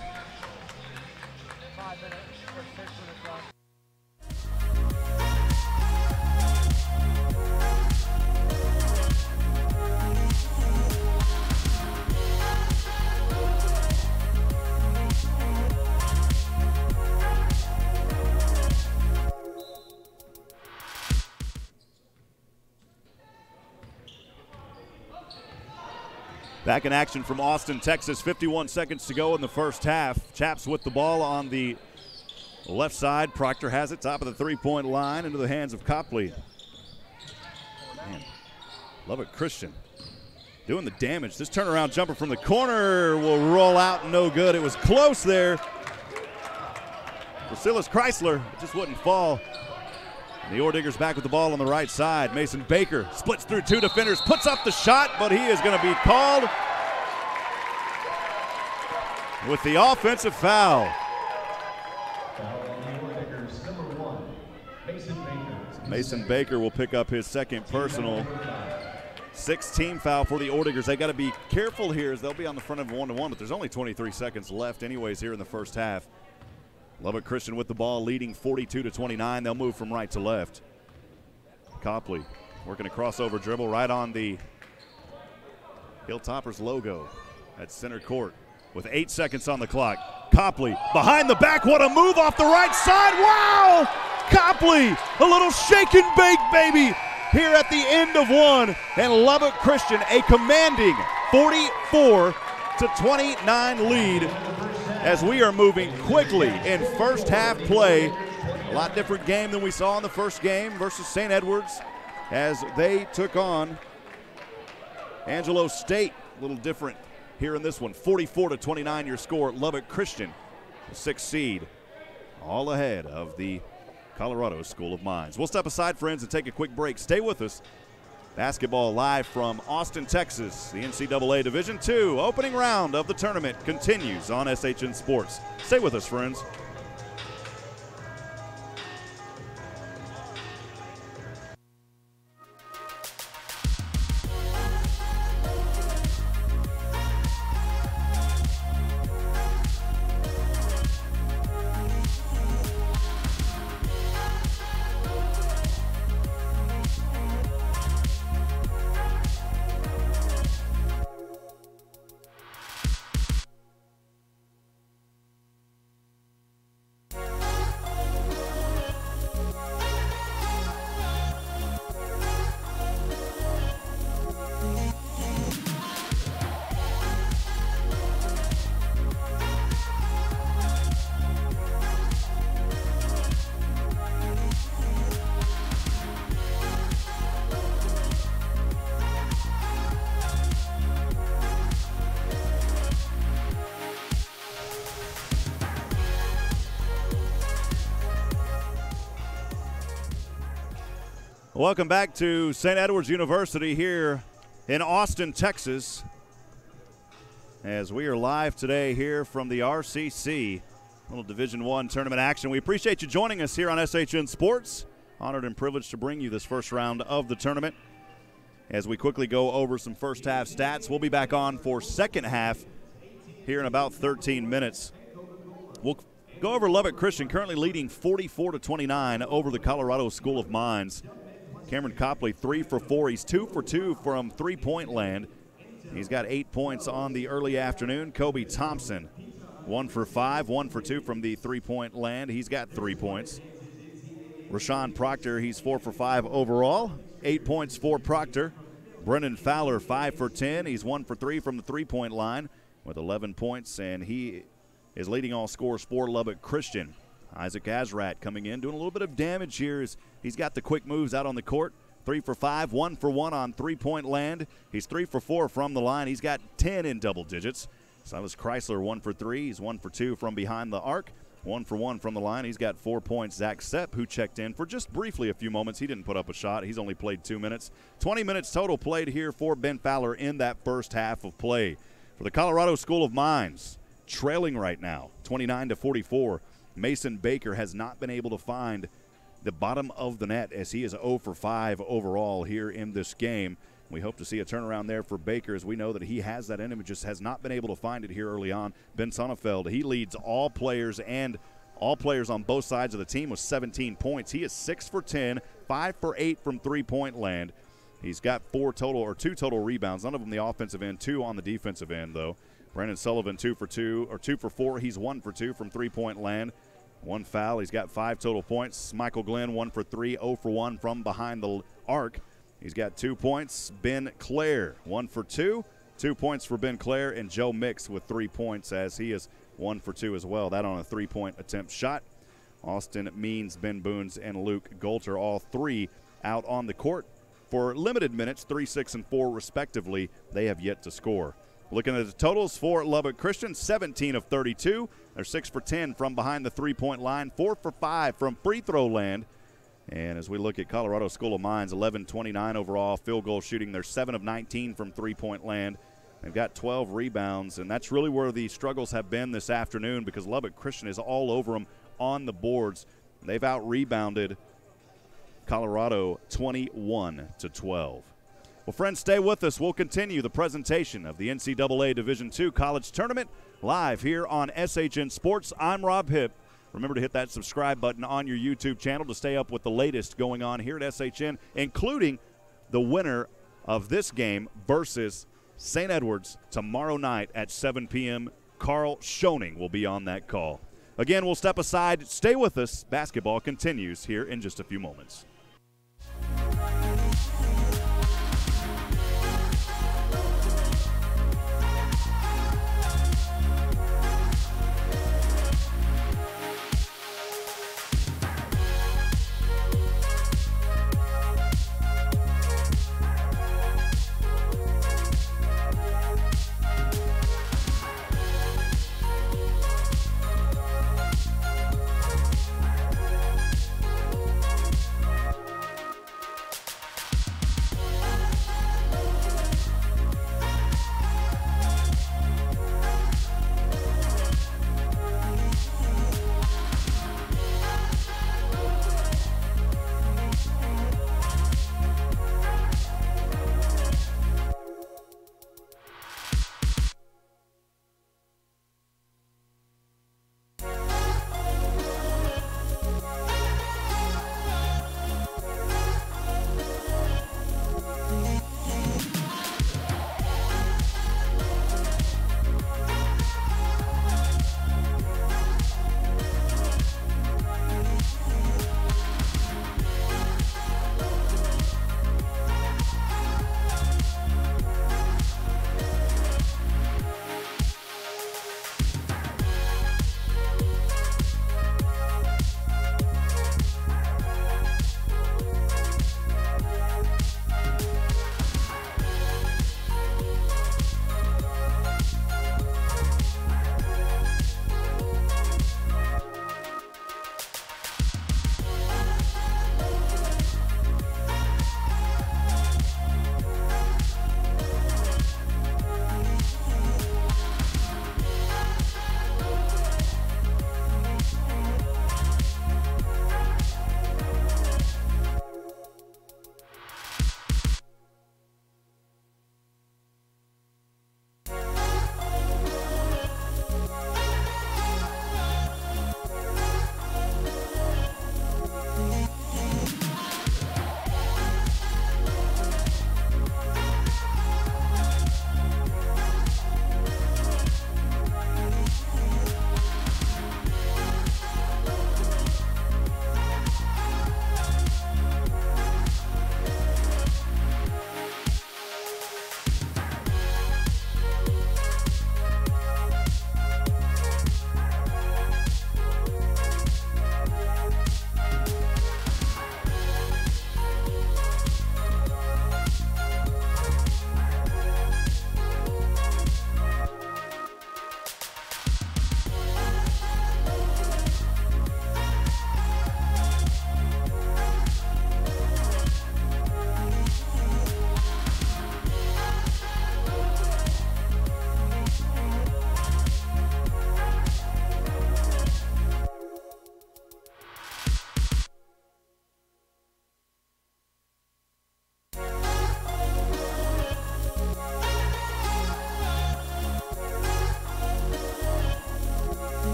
Back in action from Austin, Texas. 51 seconds to go in the first half. Chaps with the ball on the left side. Proctor has it, top of the three-point line, into the hands of Copley. Man, Lubbock Christian doing the damage. This turnaround jumper from the corner will roll out, no good. It was close there. Priscilla's Chrysler, it just wouldn't fall. The Orediggers back with the ball on the right side. Mason Baker splits through two defenders, puts up the shot, but he is going to be called with the offensive foul. Mason Baker will pick up his second personal. 6-team foul for the Orediggers. They got to be careful here as they'll be on the front of 1-1, but there's only 23 seconds left anyways here in the first half. Lubbock Christian with the ball, leading 42-29. They'll move from right to left. Copley working a crossover dribble right on the Hilltoppers logo at center court with 8 seconds on the clock. Copley behind the back. What a move off the right side. Wow! Copley, a little shake and bake, baby, here at the end of one. And Lubbock Christian, a commanding 44-29 lead, as we are moving quickly in first half play. A lot different game than we saw in the first game versus St. Edwards as they took on Angelo State. A little different here in this one. 44-29 your score. Lubbock Christian, the 6th seed, all ahead of the Colorado School of Mines. We'll step aside, friends, and take a quick break. Stay with us. Basketball live from Austin, Texas. The NCAA Division II opening round of the tournament continues on SHN Sports. Stay with us, friends. Welcome back to St. Edwards University here in Austin, Texas. as we are live today here from the RCC, little Division I tournament action. We appreciate you joining us here on SHN Sports. Honored and privileged to bring you this first round of the tournament. As we quickly go over some first half stats, we'll be back on for second half here in about 13 minutes. We'll go over Lubbock Christian, currently leading 44-29 over the Colorado School of Mines. Cameron Copley 3 for 4. He's 2 for 2 from three-point land. He's got 8 points on the early afternoon. Kobe Thompson 1 for 5, 1 for 2 from the three-point land. He's got 3 points. Rashawn Proctor, he's 4 for 5 overall. 8 points for Proctor. Brennan Fowler 5 for 10. He's 1 for 3 from the three-point line with 11 points, and he is leading all scorers for Lubbock Christian. Isaac Azrat coming in, doing a little bit of damage here. He's got the quick moves out on the court. 3 for 5, 1 for 1 on three-point land. He's 3 for 4 from the line. He's got 10 in double digits. Silas Chrysler 1 for 3. He's 1 for 2 from behind the arc. 1 for 1 from the line. He's got 4 points. Zach Sepp, who checked in for just briefly a few moments. He didn't put up a shot. He's only played 2 minutes. 20 minutes total played here for Ben Fowler in that first half of play. For the Colorado School of Mines, trailing right now, 29-44. Mason Baker has not been able to find the bottom of the net as he is 0 for 5 overall here in this game. We hope to see a turnaround there for Baker, as we know that he has that in him, just has not been able to find it here early on. Ben Sonnefeld, he leads all players on both sides of the team with 17 points. He is 6 for 10, 5 for 8 from three-point land. He's got 2 total rebounds, none of them the offensive end, 2 on the defensive end, though. Brandon Sullivan 2 for 4. He's 1 for 2 from three-point land. 1 foul. He's got 5 total points. Michael Glenn 1 for 3, 0 for 1 from behind the arc. He's got 2 points. Ben Clare 1 for 2. 2 points for Ben Clare, and Joe Mix with 3 points as he is 1 for 2 as well. That on a 3-point attempt shot. Austin Means, Ben Boons, and Luke Golter, all 3 out on the court for limited minutes, 3, 6, and 4 respectively. They have yet to score. Looking at the totals for Lubbock Christian, 17 of 32. They're 6 for 10 from behind the three-point line, 4 for 5 from free throw land. And as we look at Colorado School of Mines, 11-29 overall field goal shooting. They're 7 of 19 from three-point land. They've got 12 rebounds, and that's really where the struggles have been this afternoon, because Lubbock Christian is all over them on the boards. They've out-rebounded Colorado 21-12. Well, friends, stay with us. We'll continue the presentation of the NCAA Division II College Tournament live here on SHN Sports. I'm Rob Hipp. Remember to hit that subscribe button on your YouTube channel to stay up with the latest going on here at SHN, including the winner of this game versus St. Edwards tomorrow night at 7 p.m. Carl Schoening will be on that call. Again, we'll step aside. Stay with us. Basketball continues here in just a few moments.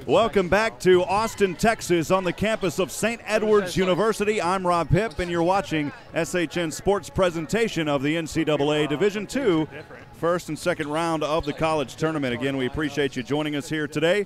Welcome back to Austin, Texas on the campus of St. Edward's University. I'm Rob Hipp, and you're watching SHN Sports presentation of the NCAA Division II first and second round of the college tournament. Again, we appreciate you joining us here today.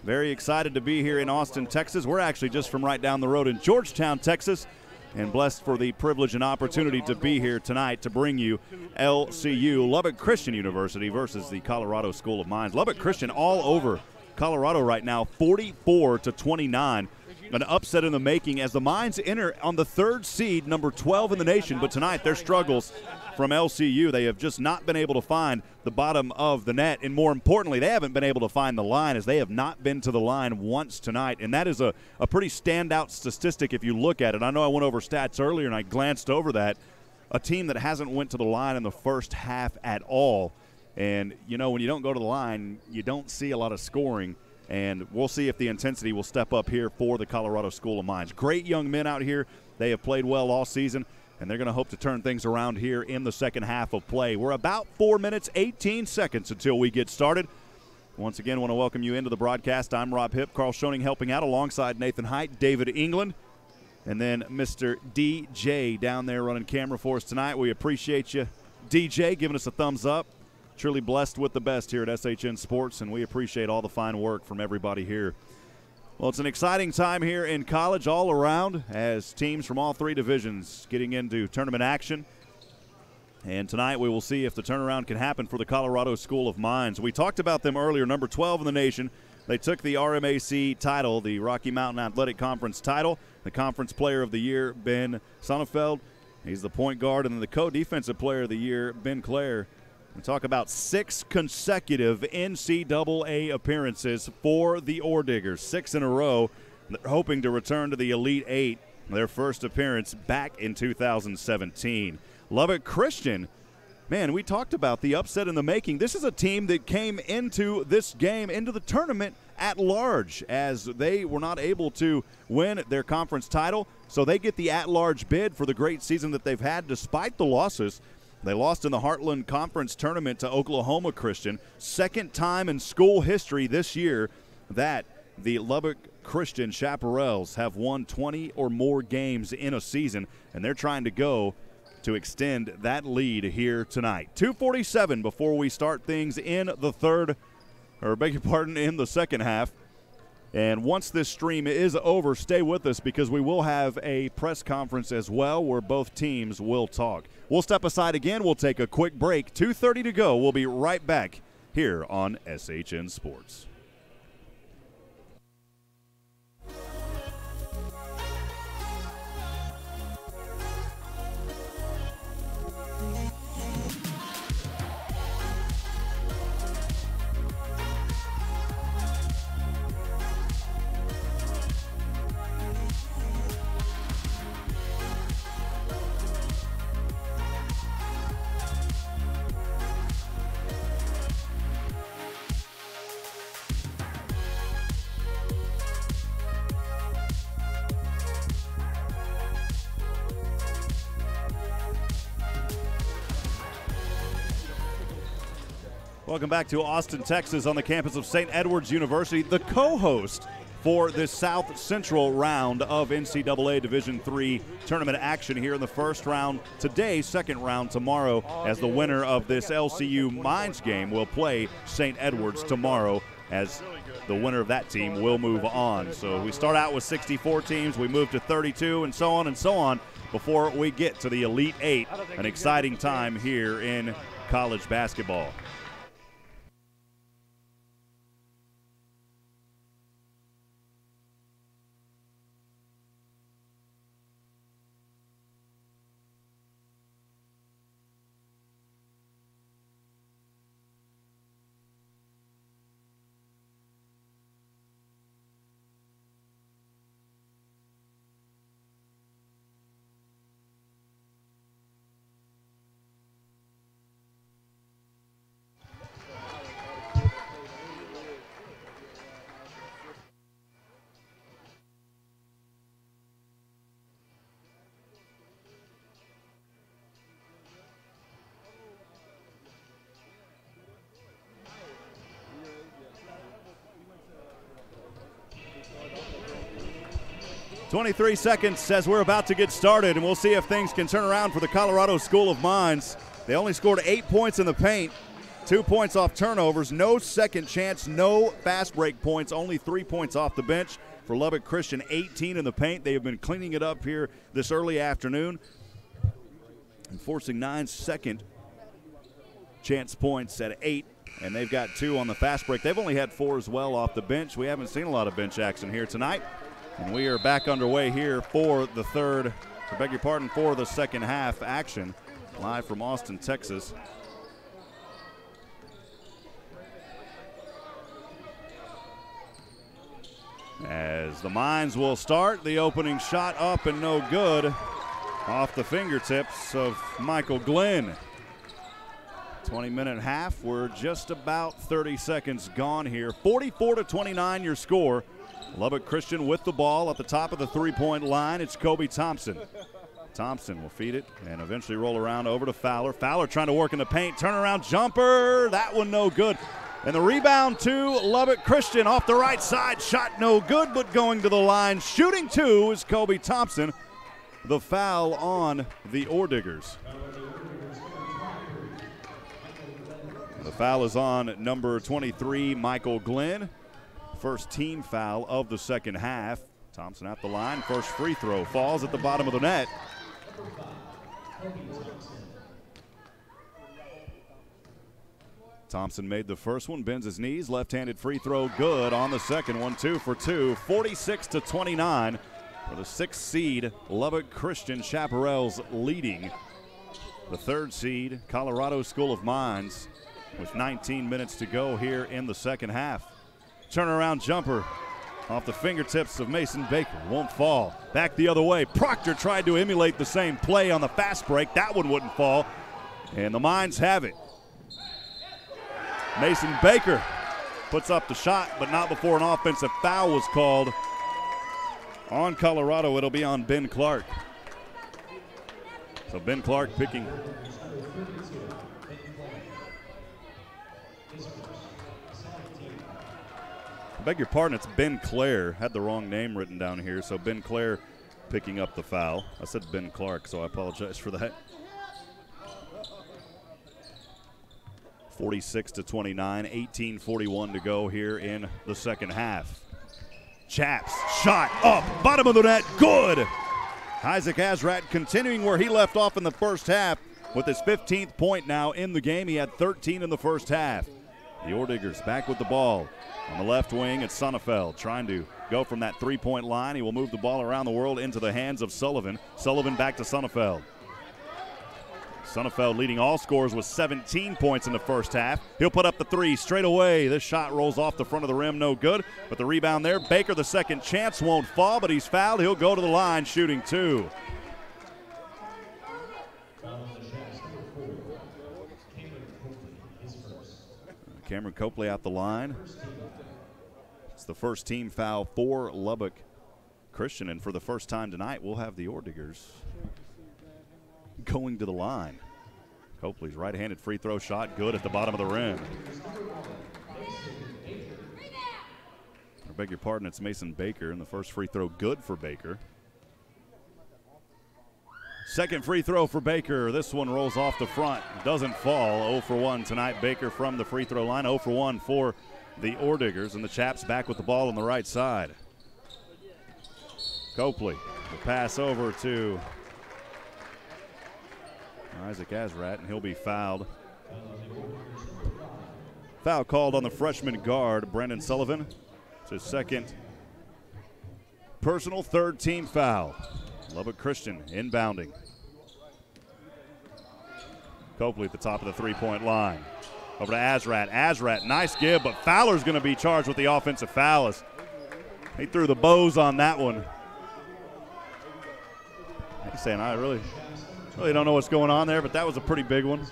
Very excited to be here in Austin, Texas. We're actually just from right down the road in Georgetown, Texas, and blessed for the privilege and opportunity to be here tonight to bring you LCU, Lubbock Christian University versus the Colorado School of Mines. Lubbock Christian all over Colorado right now, 44-29. An upset in the making as the Mines enter on the third seed, number 12 in the nation. But tonight, their struggles from LCU, they have just not been able to find the bottom of the net. And more importantly, they haven't been able to find the line, as they have not been to the line once tonight. And that is a pretty standout statistic if you look at it. I know I went over stats earlier and I glanced over that. A team that hasn't went to the line in the first half at all. And, you know, when you don't go to the line, you don't see a lot of scoring. And we'll see if the intensity will step up here for the Colorado School of Mines. Great young men out here. They have played well all season, and they're going to hope to turn things around here in the second half of play. We're about 4 minutes, 18 seconds until we get started. Once again, I want to welcome you into the broadcast. I'm Rob Hipp, Carl Schoening helping out alongside Nathan Height, David England, and then Mr. DJ down there running camera for us tonight. We appreciate you, DJ, giving us a thumbs up. Truly blessed with the best here at SHN Sports, and we appreciate all the fine work from everybody here. Well, it's an exciting time here in college all around as teams from all three divisions getting into tournament action. And tonight we will see if the turnaround can happen for the Colorado School of Mines. We talked about them earlier, number 12 in the nation. They took the RMAC title, the Rocky Mountain Athletic Conference title. The Conference Player of the Year, Ben Sonnefeld. He's the point guard, and then the co-defensive player of the year, Ben Clare. We talk about 6 consecutive NCAA appearances for the Orediggers, 6 in a row. They're hoping to return to the Elite Eight, their first appearance back in 2017. Lubbock Christian, man, we talked about the upset in the making. This is a team that came into this game, into the tournament at large, as they were not able to win their conference title. So they get the at-large bid for the great season that they've had despite the losses. They lost in the Heartland Conference Tournament to Oklahoma Christian. Second time in school history this year that the Lubbock Christian Chaparrals have won 20 or more games in a season, and they're trying to go to extend that lead here tonight. 2:47 before we start things in the in the second half. And once this stream is over, stay with us because we will have a press conference as well where both teams will talk. We'll step aside again. We'll take a quick break. 2:30 to go. We'll be right back here on SHN Sports. Welcome back to Austin, Texas on the campus of St. Edward's University, the co-host for this South Central round of NCAA Division III tournament action here in the first round today, second round tomorrow, as the winner of this LCU Mines game will play St. Edward's tomorrow, as the winner of that team will move on. So we start out with 64 teams, we move to 32, and so on before we get to the Elite Eight. An exciting time here in college basketball. 23 seconds as we're about to get started, and we'll see if things can turn around for the Colorado School of Mines. They only scored 8 points in the paint, 2 points off turnovers, no second chance, no fast break points, only 3 points off the bench for Lubbock Christian, 18 in the paint. They have been cleaning it up here this early afternoon and forcing 9 second chance points at 8, and they've got 2 on the fast break. They've only had 4 as well off the bench. We haven't seen a lot of bench action here tonight. And we are back underway here for the for the second half action, live from Austin, Texas. As the Mines will start, the opening shot up and no good off the fingertips of Michael Glenn. 20-minute half, we're just about 30 seconds gone here. 44-29 your score. Lubbock Christian with the ball at the top of the three-point line. It's Kobe Thompson. Thompson will feed it and eventually roll around over to Fowler. Fowler trying to work in the paint. Turnaround jumper. That one no good. And the rebound to Lubbock Christian off the right side. Shot no good, but going to the line. Shooting 2 is Kobe Thompson. The foul on the Orediggers. The foul is on number 23, Michael Glenn. First team foul of the second half. Thompson at the line. First free throw falls at the bottom of the net. Thompson made the first one, bends his knees. Left-handed free throw good on the second one. 2 for 2. 46-29 for the 6th seed Lubbock Christian Chaparrals leading the 3rd seed Colorado School of Mines with 19 minutes to go here in the second half. Turnaround jumper off the fingertips of Mason Baker. Won't fall. Back the other way. Proctor tried to emulate the same play on the fast break. That one wouldn't fall. And the Mines have it. Mason Baker puts up the shot, but not before an offensive foul was called on Colorado. It'll be on Ben Clark. So Ben Clark picking. I beg your pardon, it's Ben Clare. Had the wrong name written down here, so Ben Clare picking up the foul. I said Ben Clark, so I apologize for that. 46-29, 18:41 to go here in the second half. Chaps, shot up, bottom of the net, good! Isaac Azrat continuing where he left off in the first half with his 15th point now in the game. He had 13 in the first half. The Orediggers back with the ball. On the left wing, it's Sonnefeld trying to go from that three-point line. He will move the ball around the world into the hands of Sullivan. Sullivan back to Sonnefeld. Sonnefeld leading all scorers with 17 points in the first half. He'll put up the 3 straight away. This shot rolls off the front of the rim, no good. But the rebound there, Baker, the second chance, won't fall, but he's fouled. He'll go to the line shooting 2. Cameron Copley out the line. It's the first team foul for Lubbock Christian, and for the first time tonight, we'll have the Orediggers going to the line. Copley's right-handed free throw shot good at the bottom of the rim. I beg your pardon, it's Mason Baker, and the first free throw good for Baker. Second free throw for Baker. This one rolls off the front. Doesn't fall. 0 for 1 tonight. Baker from the free throw line. 0 for 1 for the Orediggers. And the Chaps back with the ball on the right side. Copley. The pass over to Isaac Azrat, and he'll be fouled. Foul called on the freshman guard, Brandon Sullivan. It's his second personal, third team foul. Lubbock Christian inbounding. Copley at the top of the three-point line. Over to Azrat. Azrat, nice give, but Fowler's going to be charged with the offensive foul. He threw the bows on that one. He's saying, I really don't know what's going on there, but that was a pretty big one.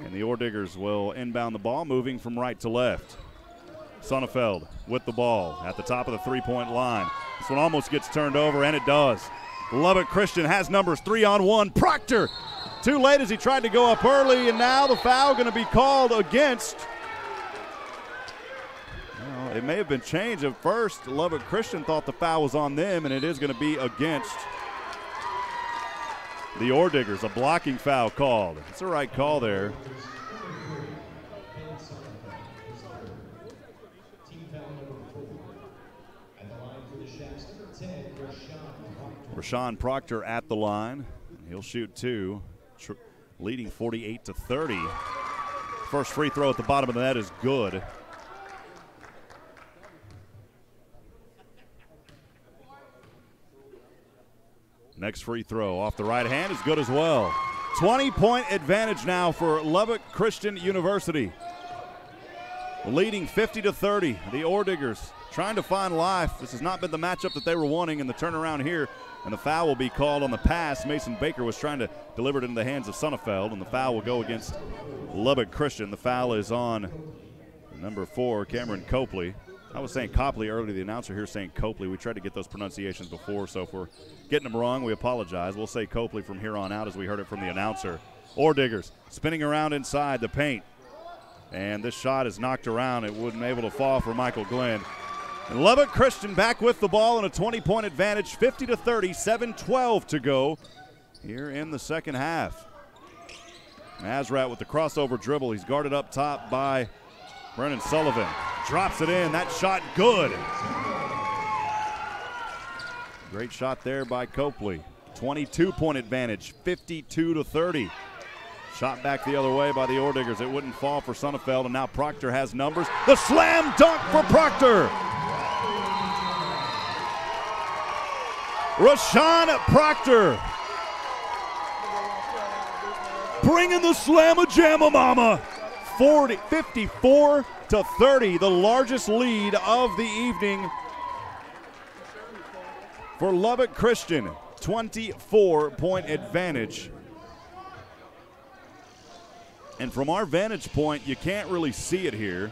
And the Orediggers will inbound the ball, moving from right to left. Sonnefeld with the ball at the top of the three-point line. This one almost gets turned over, and it does. Lubbock Christian has numbers 3-on-1. Proctor too late as he tried to go up early, and now the foul going to be called against Well, it may have been changed. At first, Lubbock Christian thought the foul was on them, and it is going to be against the Orediggers. A blocking foul called. It's the right call there. Rashawn Proctor at the line. He'll shoot two, leading 48-30. First free throw at the bottom of the net is good. Next free throw off the right hand is good as well. 20-point advantage now for Lubbock Christian University. Leading 50-30. The Orediggers trying to find life. This has not been the matchup that they were wanting in the turnaround here. And the foul will be called on the pass. Mason Baker was trying to deliver it into the hands of Sonnefeld, and the foul will go against Lubbock Christian. The foul is on number 4, Cameron Copley. I was saying Copley earlier, the announcer here saying Copley. We tried to get those pronunciations before, so if we're getting them wrong, we apologize. We'll say Copley from here on out as we heard it from the announcer. Orediggers spinning around inside the paint. And this shot is knocked around. It wasn't able to fall for Michael Glenn. And Lubbock Christian back with the ball in a 20-point advantage, 50-30, 7:12 to go here in the second half. Azrat with the crossover dribble. He's guarded up top by Brennan Sullivan. Drops it in. That shot good. Great shot there by Copley. 22-point advantage, 52-30. Shot back the other way by the Orediggers. It wouldn't fall for Sonnefeld, and now Proctor has numbers. The slam dunk for Proctor. Rashawn Proctor bringing the slamma-jamma mama. 54-30, the largest lead of the evening for Lubbock Christian. 24-point advantage. And from our vantage point, you can't really see it here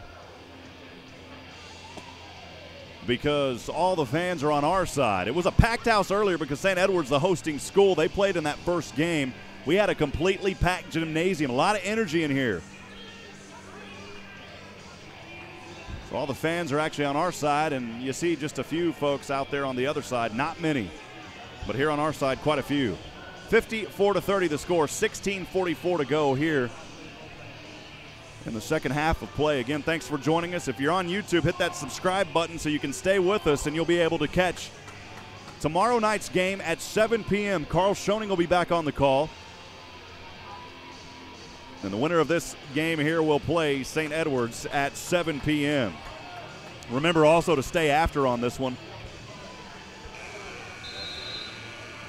because all the fans are on our side. It was a packed house earlier because St. Edward's the hosting school. They played in that first game. We had a completely packed gymnasium, a lot of energy in here. So all the fans are actually on our side, and you see just a few folks out there on the other side, not many. But here on our side, quite a few. 54-30 the score, 16:44 to go here in the second half of play. Again, thanks for joining us. If you're on YouTube, hit that subscribe button so you can stay with us, and you'll be able to catch tomorrow night's game at 7 p.m. Carl Schoening will be back on the call. And the winner of this game here will play St. Edward's at 7 p.m. Remember also to stay after on this one,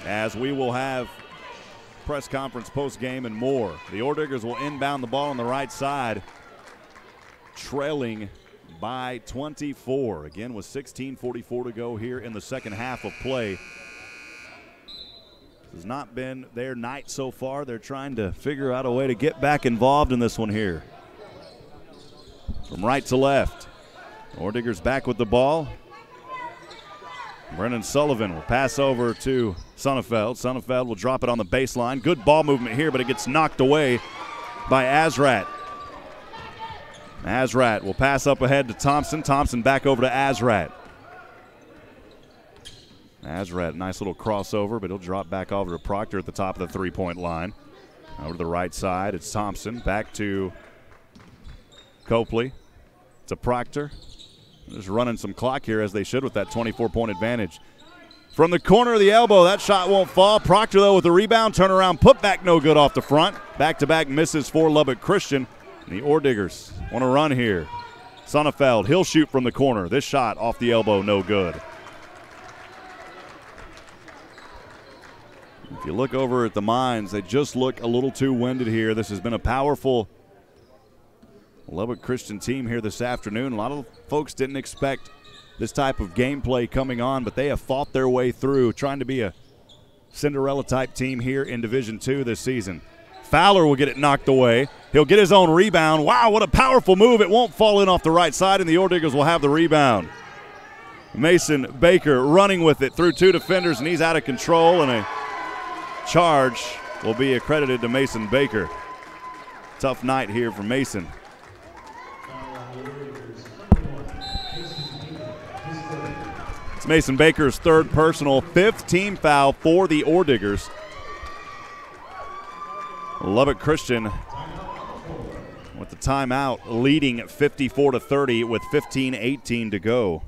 as we will have press conference post-game and more. The Orediggers will inbound the ball on the right side, trailing by 24. Again, with 16:44 to go here in the second half of play. This has not been their night so far. They're trying to figure out a way to get back involved in this one here. From right to left, Orediggers back with the ball. Brennan Sullivan will pass over to Sonnefeld. Sonnefeld will drop it on the baseline. Good ball movement here, but it gets knocked away by Azrat. Azrat will pass up ahead to Thompson. Thompson back over to Azrat. Azrat, nice little crossover, but he'll drop back over to Proctor at the top of the three-point line. Over to the right side, it's Thompson. Back to Copley. To Proctor. Just running some clock here as they should with that 24-point advantage. From the corner of the elbow, that shot won't fall. Proctor, though, with the rebound, turnaround, put back no good off the front. Back-to-back misses for Lubbock Christian. And the Orediggers want to run here. Sonnefeld, he'll shoot from the corner. This shot off the elbow, no good. If you look over at the Mines, they just look a little too winded here. This has been a powerful Lubbock Christian team here this afternoon. A lot of folks didn't expect this type of gameplay coming on, but they have fought their way through, trying to be a Cinderella-type team here in Division II this season. Fowler will get it knocked away. He'll get his own rebound. Wow, what a powerful move. It won't fall in off the right side, and the Orediggers will have the rebound. Mason Baker running with it through two defenders, and he's out of control, and a charge will be accredited to Mason Baker. Tough night here for Mason. It's Mason Baker's third personal, fifth team foul for the Orediggers. Lubbock Christian with the timeout, leading 54-30 with 15:18 to go.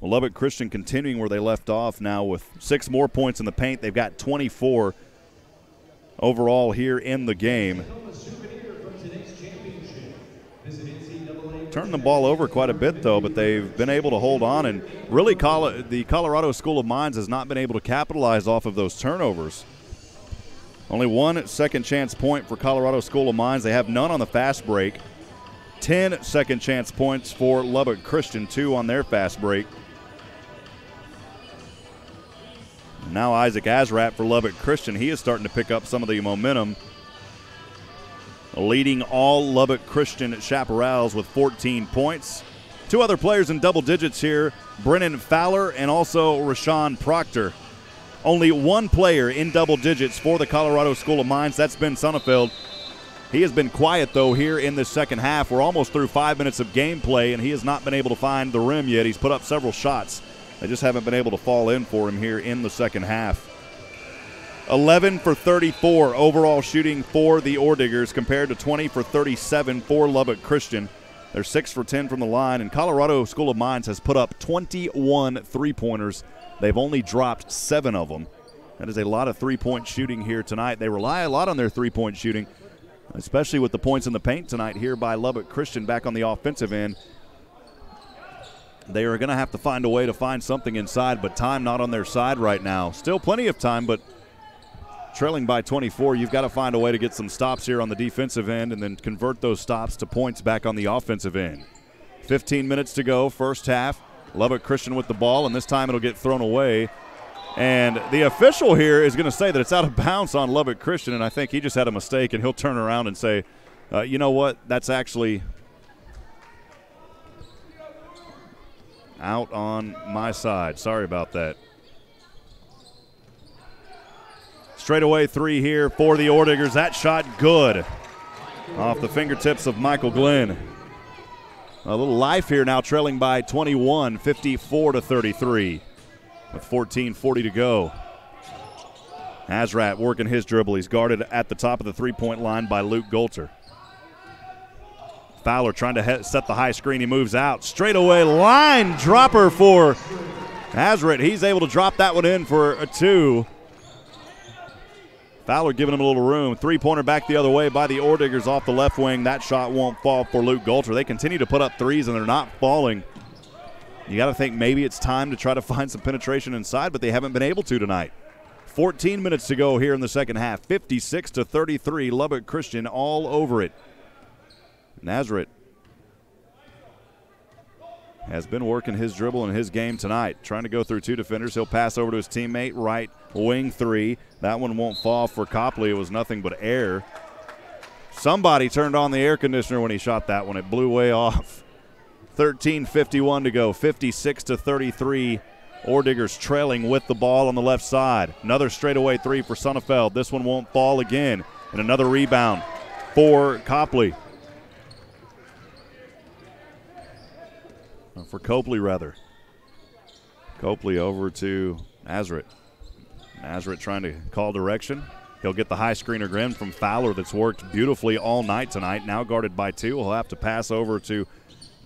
Lubbock Christian continuing where they left off now with 6 more points in the paint. They've got 24 overall here in the game. Turned the ball over quite a bit, though, but they've been able to hold on. And really, the Colorado School of Mines has not been able to capitalize off of those turnovers. Only 1 second chance point for Colorado School of Mines. They have none on the fast break. 10 second chance points for Lubbock Christian, 2 on their fast break. Now Isaac Azrat for Lubbock Christian. He is starting to pick up some of the momentum, leading all Lubbock Christian chaparrals with 14 points. 2 other players in double digits here, Brennan Fowler and also Rashawn Proctor. Only 1 player in double digits for the Colorado School of Mines. That's Ben Sonnefeld. He has been quiet, though, here in this second half. We're almost through 5 minutes of gameplay, and he has not been able to find the rim yet. He's put up several shots. They just haven't been able to fall in for him here in the second half. 11 for 34 overall shooting for the Orediggers compared to 20 for 37 for Lubbock Christian. They're 6 for 10 from the line, and Colorado School of Mines has put up 21 three-pointers. They've only dropped 7 of them. That is a lot of three-point shooting here tonight. They rely a lot on their three-point shooting, especially with the points in the paint tonight here by Lubbock Christian back on the offensive end. They are going to have to find a way to find something inside, but time not on their side right now. Still plenty of time, but trailing by 24, you've got to find a way to get some stops here on the defensive end and then convert those stops to points back on the offensive end. 15 minutes to go, first half. Lubbock Christian with the ball, and this time it'll get thrown away. And the official here is going to say that it's out of bounds on Lubbock Christian, and I think he just had a mistake, and he'll turn around and say, you know what, that's actually out on my side. Sorry about that. Straightaway 3 here for the Orediggers. That shot good off the fingertips of Michael Glenn. A little life here now, trailing by 21, 54-33 with 14:40 to go. Azrat working his dribble. He's guarded at the top of the three-point line by Luke Golter. Fowler trying to set the high screen. He moves out. Straightaway line dropper for Azrat. He's able to drop that one in for a 2. Fowler giving him a little room. Three-pointer back the other way by the Orediggers off the left wing. That shot won't fall for Luke Golter. They continue to put up threes, and they're not falling. You got to think maybe it's time to try to find some penetration inside, but they haven't been able to tonight. 14 minutes to go here in the second half. 56-33, Lubbock Christian all over it. Nazareth has been working his dribble in his game tonight, trying to go through 2 defenders. He'll pass over to his teammate, right wing 3. That one won't fall for Copley. It was nothing but air. Somebody turned on the air conditioner when he shot that one. It blew way off. 13:51 to go, 56-33. Orediggers trailing with the ball on the left side. Another straightaway 3 for Sonnefeld. This one won't fall again. And another rebound for Copley. For Copley, rather. Copley over to Nazareth. Nazareth trying to call direction. He'll get the high screener again from Fowler that's worked beautifully all night tonight. Now guarded by 2. He'll have to pass over to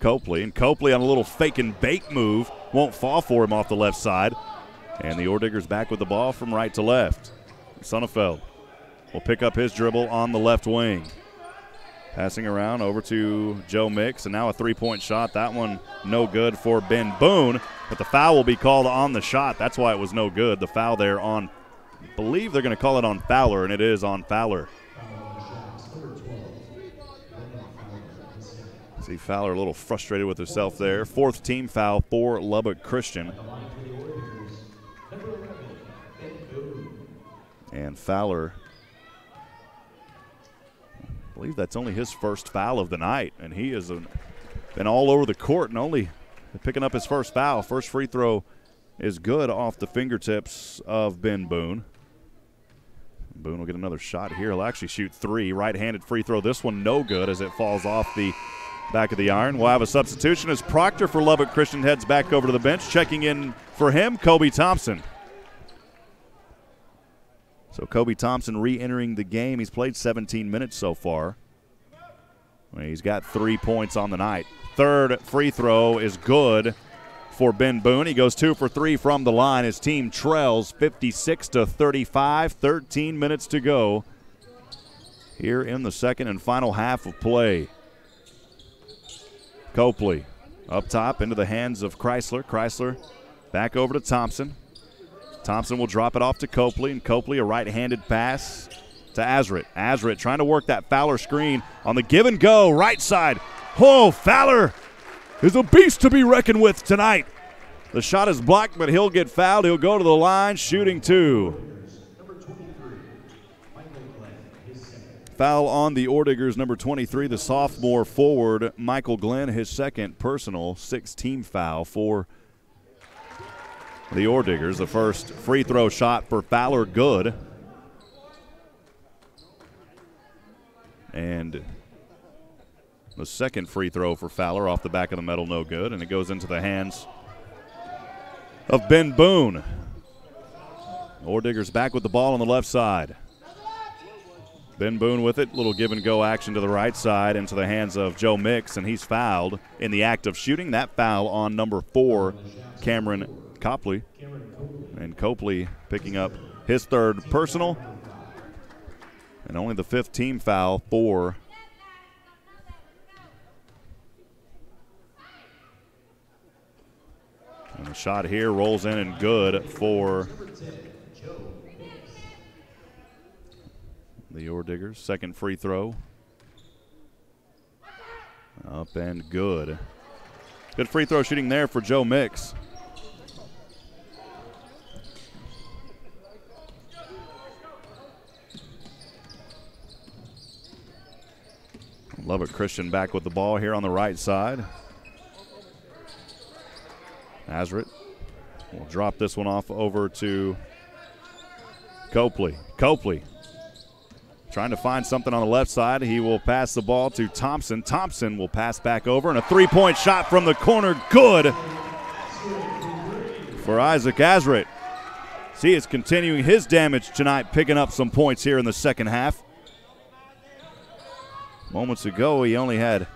Copley. And Copley on a little fake and bake move. Won't fall for him off the left side. And the Orediggers back with the ball from right to left. Sonnefeld will pick up his dribble on the left wing. Passing around over to Joe Mix, and now a three-point shot. That one no good for Ben Boone, but the foul will be called on the shot. That's why it was no good. The foul there on, I believe they're going to call it on Fowler, and it is on Fowler. See Fowler a little frustrated with herself there. 4th team foul for Lubbock Christian. And Fowler, I believe that's only his first foul of the night, and he has been all over the court and only picking up his first foul. First free throw is good off the fingertips of Ben Boone. Boone will get another shot here. He'll actually shoot 3. Right-handed free throw. This one no good as it falls off the back of the iron. We'll have a substitution as Proctor for Lubbock Christian heads back over to the bench. Checking in for him, Kobe Thompson. So Kobe Thompson re-entering the game. He's played 17 minutes so far. He's got 3 points on the night. Third free throw is good for Ben Boone. He goes 2 for 3 from the line. His team trails 56-35. 13 minutes to go here in the second and final half of play. Copley up top into the hands of Chrysler. Chrysler back over to Thompson. Thompson will drop it off to Copley, and Copley a right-handed pass to Azrit. Azrit trying to work that Fowler screen on the give and go right side. Oh, Fowler is a beast to be reckoned with tonight. The shot is blocked, but he'll get fouled. He'll go to the line, shooting 2. Foul on the Orediggers, number 23, the sophomore forward, Michael Glenn, his second personal 6-team foul for the Orediggers. The first free throw shot for Fowler, good. And the second free throw for Fowler off the back of the metal, no good. And it goes into the hands of Ben Boone. Orediggers back with the ball on the left side. Ben Boone with it, little give and go action to the right side into the hands of Joe Mix, and he's fouled in the act of shooting. That foul on number 4, Cameron Copley. And Copley picking up his third personal, and only the 5th team foul for and the shot here rolls in and good for the Orediggers. Second free throw. Up and good. Good free throw shooting there for Joe Mix. Lubbock Christian back with the ball here on the right side. Azrit will drop this one off over to Copley. Copley trying to find something on the left side. He will pass the ball to Thompson. Thompson will pass back over, and a three-point shot from the corner. Good for Isaac Azrit. He is continuing his damage tonight, picking up some points here in the second half. Moments ago, he only had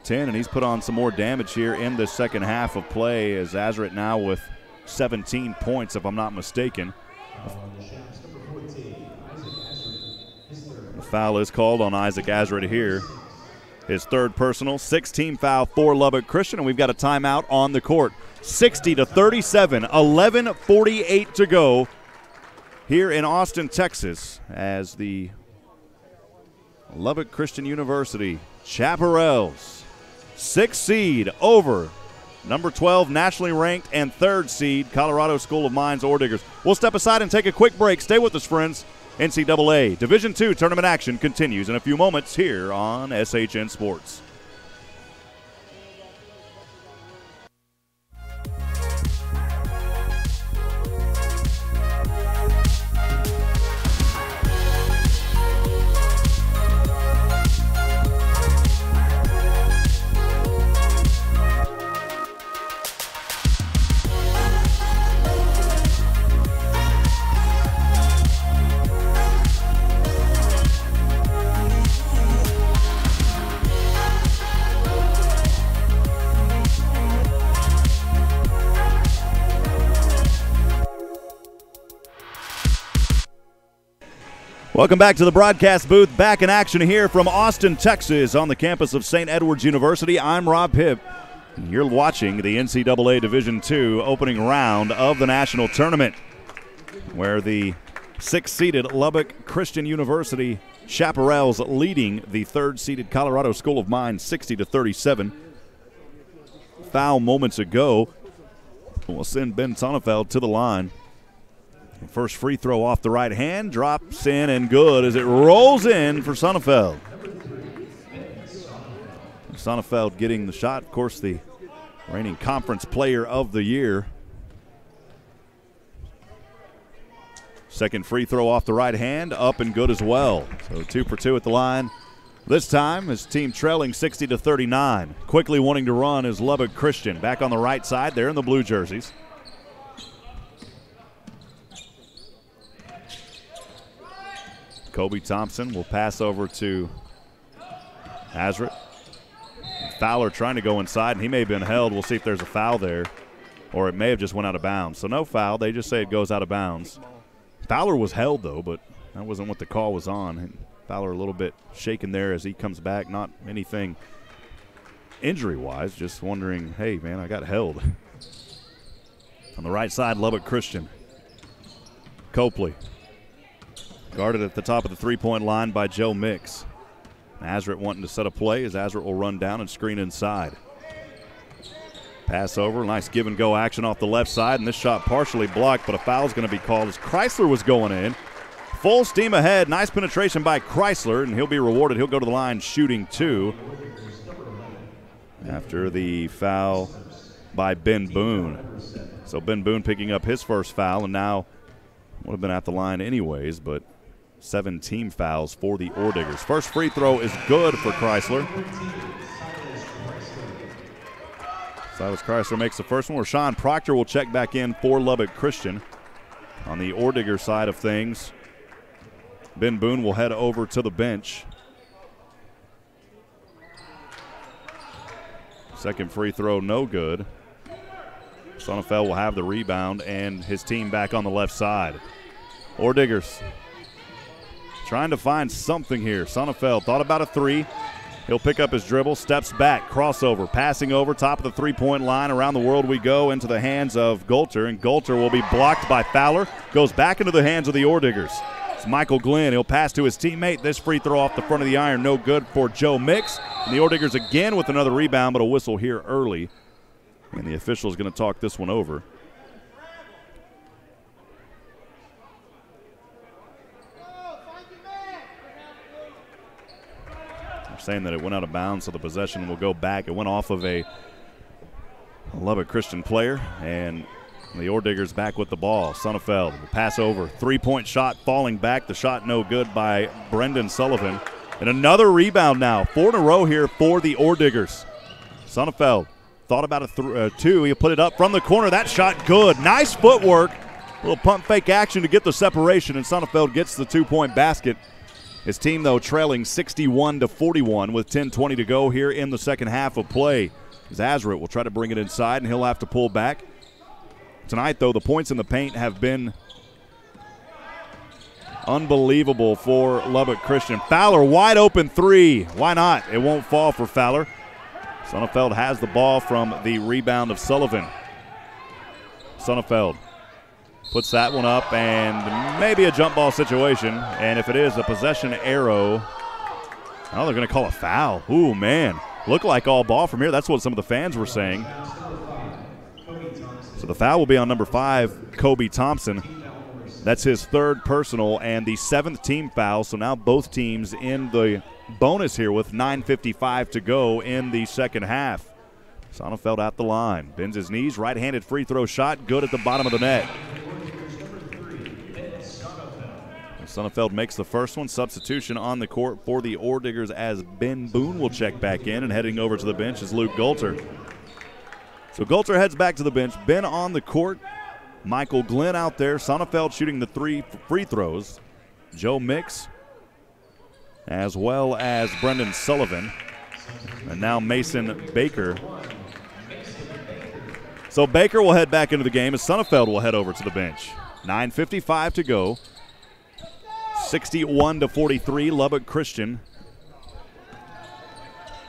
10, and he's put on some more damage here in the second half of play, as Azrit now with 17 points, if I'm not mistaken. The foul is called on Isaac Azrit here. His third personal, 6-team foul for Lubbock Christian, and we've got a timeout on the court. 60-37, 11:48 to go here in Austin, Texas, as the Lubbock Christian University Chaparrals, 6th seed over number 12 nationally ranked and 3rd seed Colorado School of Mines Orediggers. We'll step aside and take a quick break. Stay with us, friends. NCAA Division II tournament action continues in a few moments here on SHN Sports. Welcome back to the broadcast booth. Back in action here from Austin, Texas on the campus of St. Edward's University. I'm Rob Hipp. You're watching the NCAA Division II opening round of the national tournament, where the 6th-seeded Lubbock Christian University Chaparrals leading the 3rd-seeded Colorado School of Mines 60-37. Foul moments ago will send Ben Sonnefeld to the line. First free throw off the right hand, drops in and good as it rolls in for Sonnefeld. Sonnefeld getting the shot, of course, the reigning conference player of the year. Second free throw off the right hand, up and good as well. So 2 for 2 at the line This time, his team trailing 60-39. Quickly wanting to run is Lubbock Christian. Back on the right side there in the blue jerseys. Kobe Thompson will pass over to Hazard. Fowler trying to go inside, and he may have been held. We'll see if there's a foul there, or it may have just went out of bounds. So no foul. They just say it goes out of bounds. Fowler was held, though, but that wasn't what the call was on. And Fowler a little bit shaken there as he comes back. Not anything injury-wise, just wondering, hey, man, I got held. On the right side, Lubbock Christian. Copley. Guarded at the top of the three-point line by Joe Mix. Azret wanting to set a play as Azret will run down and screen inside. Pass over, nice give-and-go action off the left side, and this shot partially blocked, but a foul's going to be called as Chrysler was going in. Full steam ahead, nice penetration by Chrysler, and he'll be rewarded. He'll go to the line shooting 2 after the foul by Ben Boone. So Ben Boone picking up his first foul, and now would have been at the line anyways, but 7 team fouls for the Orediggers. First free throw is good for Chrysler. Silas Chrysler makes the first one. Rashawn Proctor will check back in for Lubbock Christian. On the Orediggers side of things, Ben Boone will head over to the bench. Second free throw, no good. Sonnefeld will have the rebound and his team back on the left side. Orediggers trying to find something here. Sonnefeld thought about a 3. He'll pick up his dribble, steps back, crossover, passing over, top of the three-point line. Around the world we go into the hands of Golter, and Golter will be blocked by Fowler. Goes back into the hands of the Orediggers. It's Michael Glenn. He'll pass to his teammate. This free throw off the front of the iron, no good for Joe Mix. And the Orediggers again with another rebound, but a whistle here early. And the official is going to talk this one over. Saying that it went out of bounds, so the possession will go back. It went off of a Lubbock Christian player, and the Orediggers back with the ball. Sonnefeld will pass over. Three-point shot falling back. The shot no good by Brendan Sullivan. And another rebound now. 4 in a row here for the Orediggers. Sonnefeld thought about a 2. He'll put it up from the corner. That shot good. Nice footwork. A little pump fake action to get the separation, and Sonnefeld gets the 2-point basket. His team, though, trailing 61-41 with 10:20 to go here in the second half of play. As Azret will try to bring it inside, and he'll have to pull back. Tonight, though, the points in the paint have been unbelievable for Lubbock Christian. Fowler, wide open 3. Why not? It won't fall for Fowler. Sonnefeld has the ball from the rebound of Sullivan. Sonnefeld puts that one up, and maybe a jump ball situation. And if it is a possession arrow, oh, they're going to call a foul. Ooh, man. Look like all ball from here. That's what some of the fans were saying. So the foul will be on number 5, Kobe Thompson. That's his 3rd personal and the 7th team foul. So now both teams in the bonus here with 9:55 to go in the second half. Sonnefeld at the line. Bends his knees. Right-handed free throw shot. Good at the bottom of the net. Sonnefeld makes the first one. Substitution on the court for the Orediggers as Ben Boone will check back in, and heading over to the bench is Luke Golter. So Golter heads back to the bench. Ben on the court. Michael Glenn out there. Sonnefeld shooting the 3 free throws. Joe Mix, as well as Brendan Sullivan. And now Mason Baker. So Baker will head back into the game as Sonnefeld will head over to the bench. 9:55 to go. 61-43, Lubbock Christian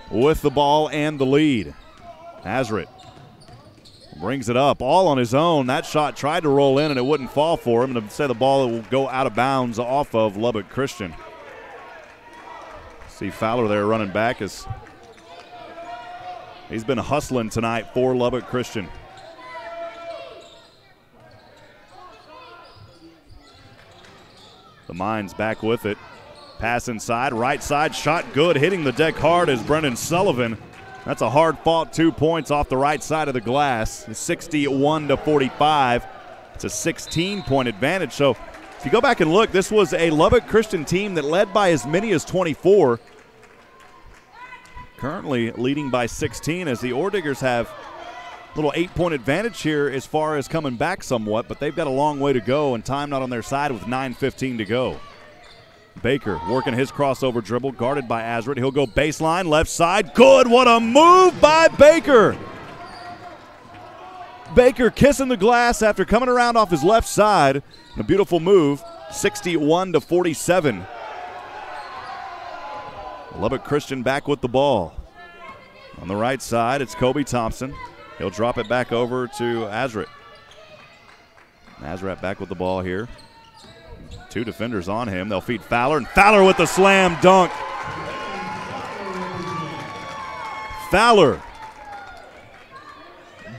with the ball and the lead. Azret brings it up all on his own. That shot tried to roll in and it wouldn't fall for him. And instead the ball will go out of bounds off of Lubbock Christian. See Fowler there running back as he's been hustling tonight for Lubbock Christian. The Mines back with it. Pass inside, right side, shot good. Hitting the deck hard is Brendan Sullivan. That's a hard-fought 2 points off the right side of the glass. 61-45. It's a 16-point advantage. So if you go back and look, this was a Lubbock Christian team that led by as many as 24. currently leading by 16 as the Orediggers have a little 8-point advantage here as far as coming back somewhat, but they've got a long way to go and time not on their side with 9:15 to go. Baker working his crossover dribble, guarded by Azrit. He'll go baseline, left side. Good, what a move by Baker. Baker kissing the glass after coming around off his left side. A beautiful move, 61-47. Lubbock Christian back with the ball. On the right side, it's Kobe Thompson. He'll drop it back over to Azrit. Azrit back with the ball here. 2 defenders on him. They'll feed Fowler, and Fowler with the slam dunk. Fowler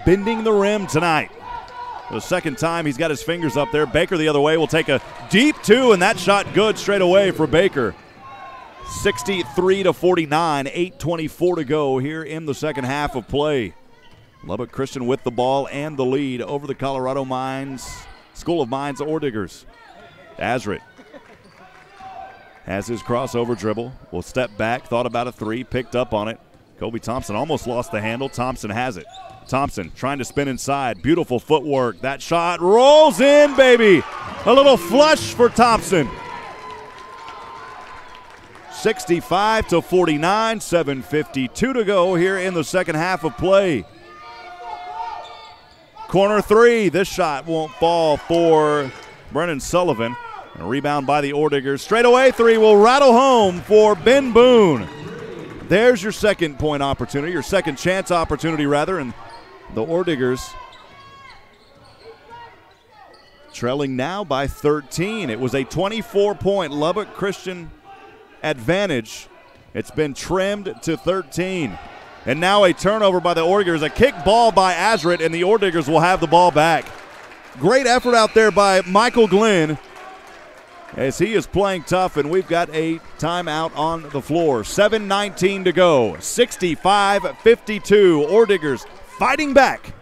bending the rim tonight. For the second time, he's got his fingers up there. Baker the other way will take a deep 2, and that shot good straight away for Baker. 63-49, 8:24 to go here in the second half of play. Lubbock Christian with the ball and the lead over the Colorado School of Mines Orediggers. Azrit has his crossover dribble, will step back, thought about a 3, picked up on it. Kobe Thompson almost lost the handle. Thompson has it. Thompson trying to spin inside. Beautiful footwork. That shot rolls in, baby. A little flush for Thompson. 65-49, 7:52 to go here in the second half of play. Corner 3. This shot won't fall for Brennan Sullivan. And a rebound by the Orediggers. Straight away 3 will rattle home for Ben Boone. There's your second point opportunity, your second chance opportunity rather, and the Orediggers trailing now by 13. It was a 24-point Lubbock Christian advantage. It's been trimmed to 13. And now a turnover by the Orediggers, a kick ball by Azrit, and the Orediggers will have the ball back. Great effort out there by Michael Glenn as he is playing tough, and we've got a timeout on the floor. 7:19 to go, 65-52. Orediggers fighting back.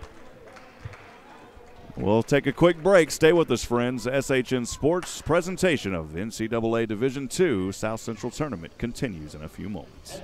We'll take a quick break. Stay with us, friends. SHN Sports presentation of the NCAA Division II South Central Tournament continues in a few moments.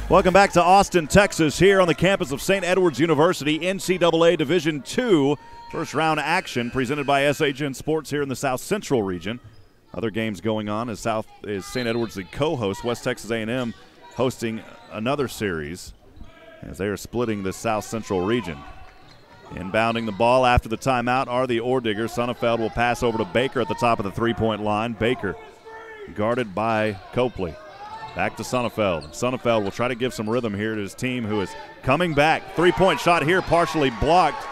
Welcome back to Austin, Texas, here on the campus of St. Edward's University, NCAA Division II first round action presented by SHN Sports here in the South Central region. Other games going on is St. Edward's the co-host, West Texas A&M hosting another series as they are splitting the South Central region. Inbounding the ball after the timeout are the Orediggers. Sonnefeld will pass over to Baker at the top of the three-point line. Baker guarded by Copley. Back to Sonnefeld. Sonnefeld will try to give some rhythm here to his team, who is coming back. Three-point shot here, partially blocked.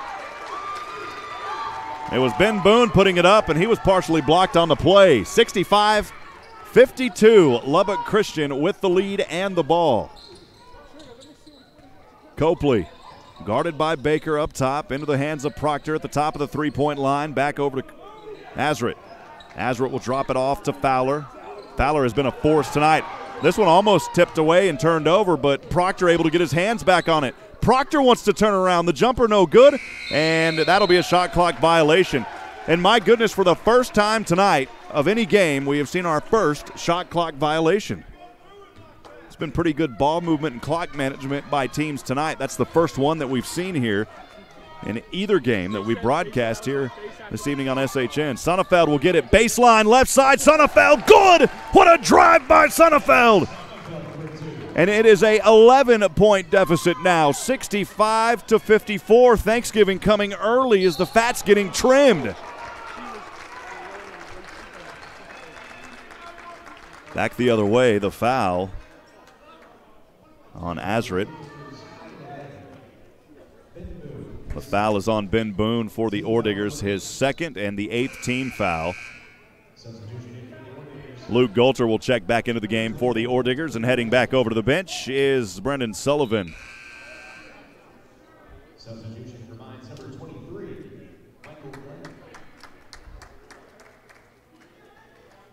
It was Ben Boone putting it up, and he was partially blocked on the play. 65-52, Lubbock Christian with the lead and the ball. Copley, guarded by Baker up top, into the hands of Proctor at the top of the three-point line. Back over to Azrit. Azrit will drop it off to Fowler. Fowler has been a force tonight. This one almost tipped away and turned over, but Proctor able to get his hands back on it. Proctor wants to turn around. The jumper no good, and that'll be a shot clock violation. And my goodness, for the first time tonight of any game, we have seen our first shot clock violation. It's been pretty good ball movement and clock management by teams tonight. That's the first one that we've seen here in either game that we broadcast here this evening on SHN. Sonnefeld will get it baseline, left side. Sonnefeld, good! What a drive by Sonnefeld! And it is a 11-point deficit now, 65-54. Thanksgiving coming early as the fat's getting trimmed. Back the other way, the foul on Azrit. The foul is on Ben Boone for the Orediggers, his second and the 8th team foul. Luke Goelter will check back into the game for the Orediggers, and heading back over to the bench is Brendan Sullivan. Substitution for Mines, number 23, Michael Glenn.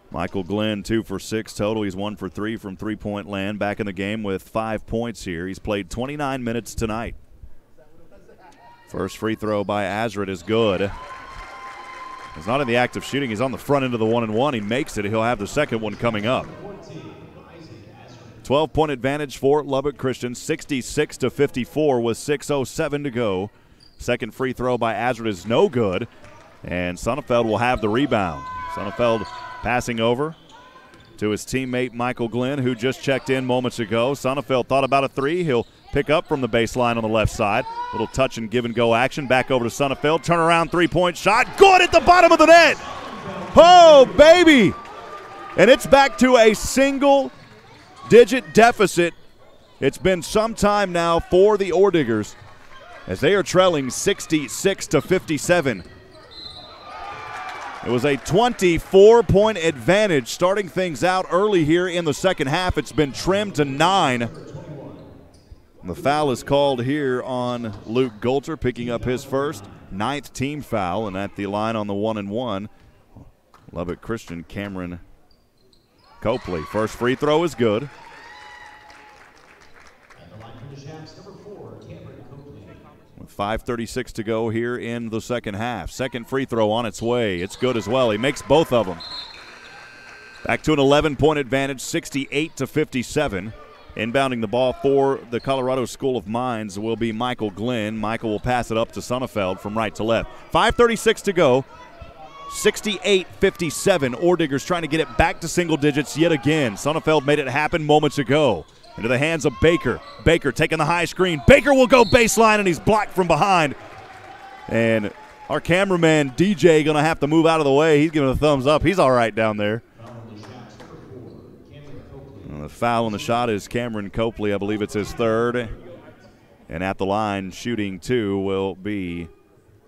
Michael Glenn, 2 for 6 total. He's 1 for 3 from three-point land. Back in the game with 5 points here. He's played 29 minutes tonight. First free throw by Azrit is good. He's not in the act of shooting. He's on the front end of the 1-and-1. He makes it. He'll have the second one coming up. 12-point advantage for Lubbock Christian, 66-54 with 6:07 to go. Second free throw by Azrit is no good, and Sonnefeld will have the rebound. Sonnefeld passing over to his teammate Michael Glenn, who just checked in moments ago. Sonnefeld thought about a three. He'll pick up from the baseline on the left side. Little touch and give and go action. Back over to Sonnefeld. Turnaround three-point shot. Good at the bottom of the net. Oh, baby. And it's back to a single-digit deficit. It's been some time now for the Orediggers as they are trailing 66-57. It was a 24-point advantage starting things out early here in the second half. It's been trimmed to 9. The foul is called here on Luke Goelter, picking up his first, 9th team foul, and at the line on the 1-and-1, Lubbock Christian, Cameron Copley. First free throw is good. At the line for the Chaps, number 4, Cameron Copley. With 5:36 to go here in the second half. Second free throw on its way. It's good as well. He makes both of them. Back to an 11-point advantage, 68-57. Inbounding the ball for the Colorado School of Mines will be Michael Glenn. Michael will pass it up to Sonnefeld from right to left. 5:36 to go. 68-57. Orediggers trying to get it back to single digits yet again. Sonnefeld made it happen moments ago. Into the hands of Baker. Baker taking the high screen. Baker will go baseline, and he's blocked from behind. And our cameraman, DJ, going to have to move out of the way. He's giving a thumbs up. He's all right down there. And the foul on the shot is Cameron Copley. I believe it's his third. And at the line, shooting 2 will be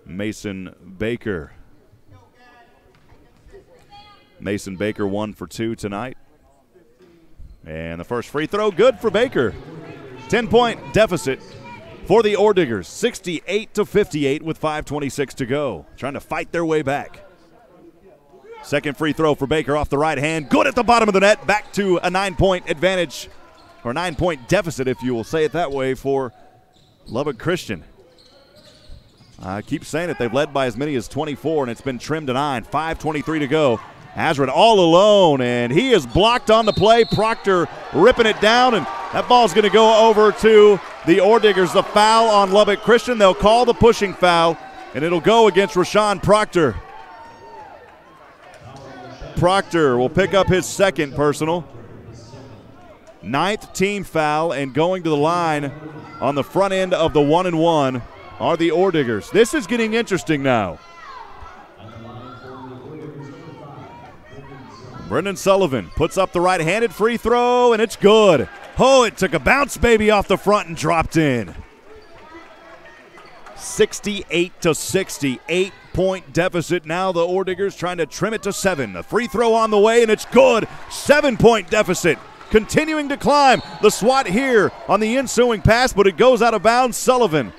Mason Baker. Mason Baker 1 for 2 tonight. And the first free throw, good for Baker. 10-point deficit for the Orediggers, 68-58 with 5:26 to go. Trying to fight their way back. Second free throw for Baker off the right hand. Good at the bottom of the net. Back to a 9-point advantage, or 9-point deficit, if you will say it that way, for Lubbock Christian. I keep saying it. They've led by as many as 24, and it's been trimmed to 9. 5:23 to go. Azrit all alone, and he is blocked on the play. Proctor ripping it down, and that ball's going to go over to the Orediggers. The foul on Lubbock Christian. They'll call the pushing foul, and it'll go against Rashawn Proctor. Proctor will pick up his second personal. 9th team foul, and going to the line on the front end of the 1-and-1 are the Orediggers. This is getting interesting now. Brendan Sullivan puts up the right-handed free throw, and it's good. Oh, it took a bounce baby off the front and dropped in. 68-60, 8-point deficit. Now the Orediggers trying to trim it to 7. The free throw on the way, and it's good. 7-point deficit. Continuing to climb. The swat here on the ensuing pass, but it goes out of bounds. Sullivan.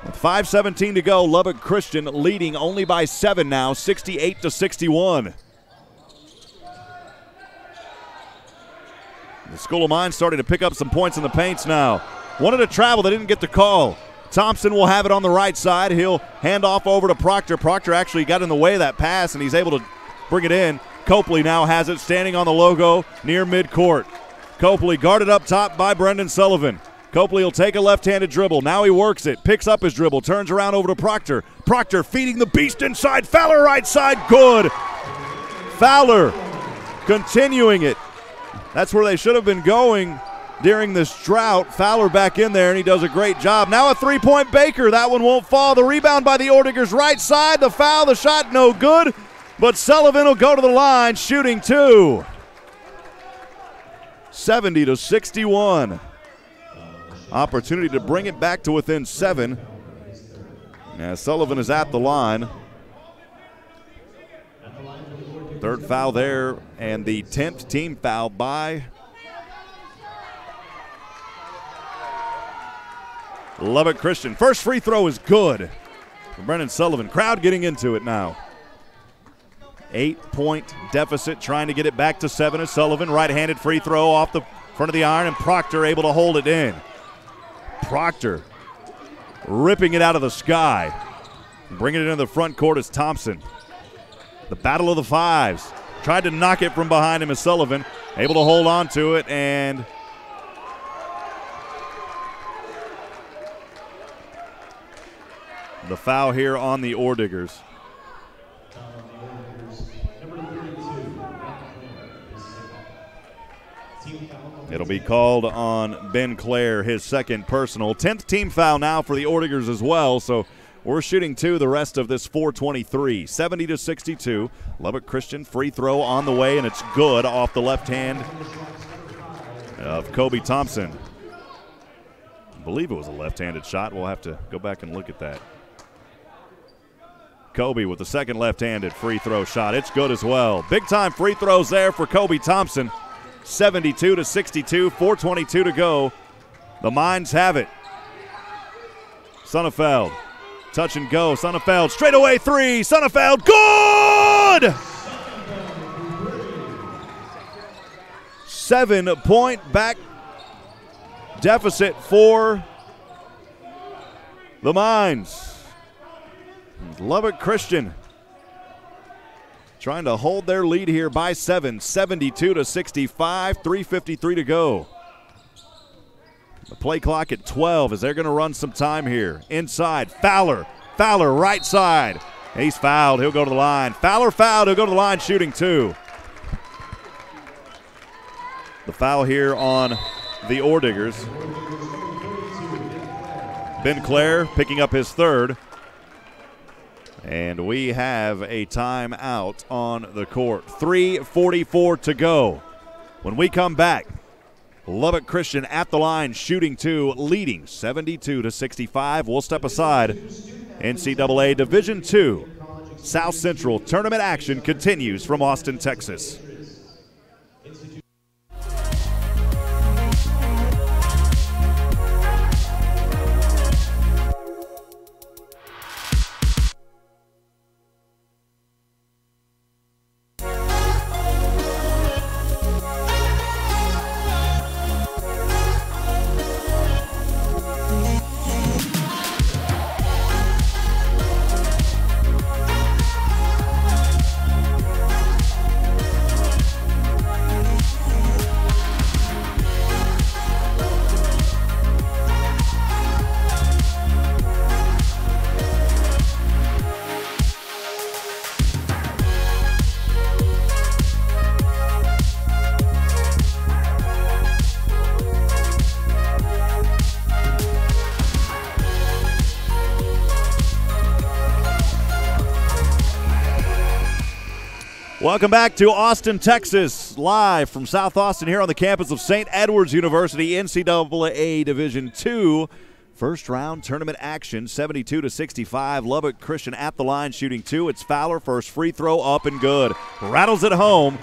With 5:17 to go, Lubbock Christian leading only by 7 now, 68-61. The School of Mines starting to pick up some points in the paints now. Wanted to travel, they didn't get the call. Thompson will have it on the right side. He'll hand off over to Proctor. Proctor actually got in the way of that pass, and he's able to bring it in. Copley now has it standing on the logo near midcourt. Copley guarded up top by Brendan Sullivan. Copley will take a left-handed dribble. Now he works it, picks up his dribble, turns around over to Proctor. Proctor feeding the beast inside. Fowler right side, good. Fowler continuing it. That's where they should have been going during this drought. Fowler back in there, and he does a great job. Now a three-point Baker. That one won't fall. The rebound by the Orediggers right side. The foul, the shot, no good. But Sullivan will go to the line, shooting two. 70-61. Opportunity to bring it back to within 7. As Sullivan is at the line. Third foul there, and the 10th team foul by Lubbock Christian. First free throw is good for Brennan Sullivan. Crowd getting into it now. 8-point deficit, trying to get it back to 7 as Sullivan. Right-handed free throw off the front of the iron, and Proctor able to hold it in. Proctor ripping it out of the sky. Bringing it into the front court is Thompson. The battle of the fives. Tried to knock it from behind him as Sullivan. Able to hold on to it, and the foul here on the Orediggers. It'll be called on Ben Clare, his second personal. 10th team foul now for the Orediggers as well, so we're shooting two the rest of this 4:23. 70-62. Lubbock Christian free throw on the way, and it's good off the left hand of Kobe Thompson. I believe it was a left-handed shot. We'll have to go back and look at that. Kobe with the second left-handed free throw shot. It's good as well. Big-time free throws there for Kobe Thompson. 72-62, 4:22 to go. The Mines have it. Sonnefeld, touch and go. Sonnefeld, straightaway three. Sonnefeld, good! 7-point back deficit for the Mines. Lubbock Christian trying to hold their lead here by 7, 72-65, 3:53 to go. The play clock at 12 as they're going to run some time here. Inside, Fowler right side. He's fouled, he'll go to the line. Fowler fouled, he'll go to the line shooting two. The foul here on the Orediggers. Ben Clare picking up his third. And we have a timeout on the court. 3:44 to go. When we come back, Lubbock Christian at the line shooting two, leading 72-65. We'll step aside. NCAA Division II South Central tournament action continues from Austin, Texas. Welcome back to Austin, Texas, live from South Austin here on the campus of St. Edward's University, NCAA Division II. First round tournament action, 72-65. Lubbock Christian at the line shooting two. It's Fowler, first free throw up and good. Rattles it home,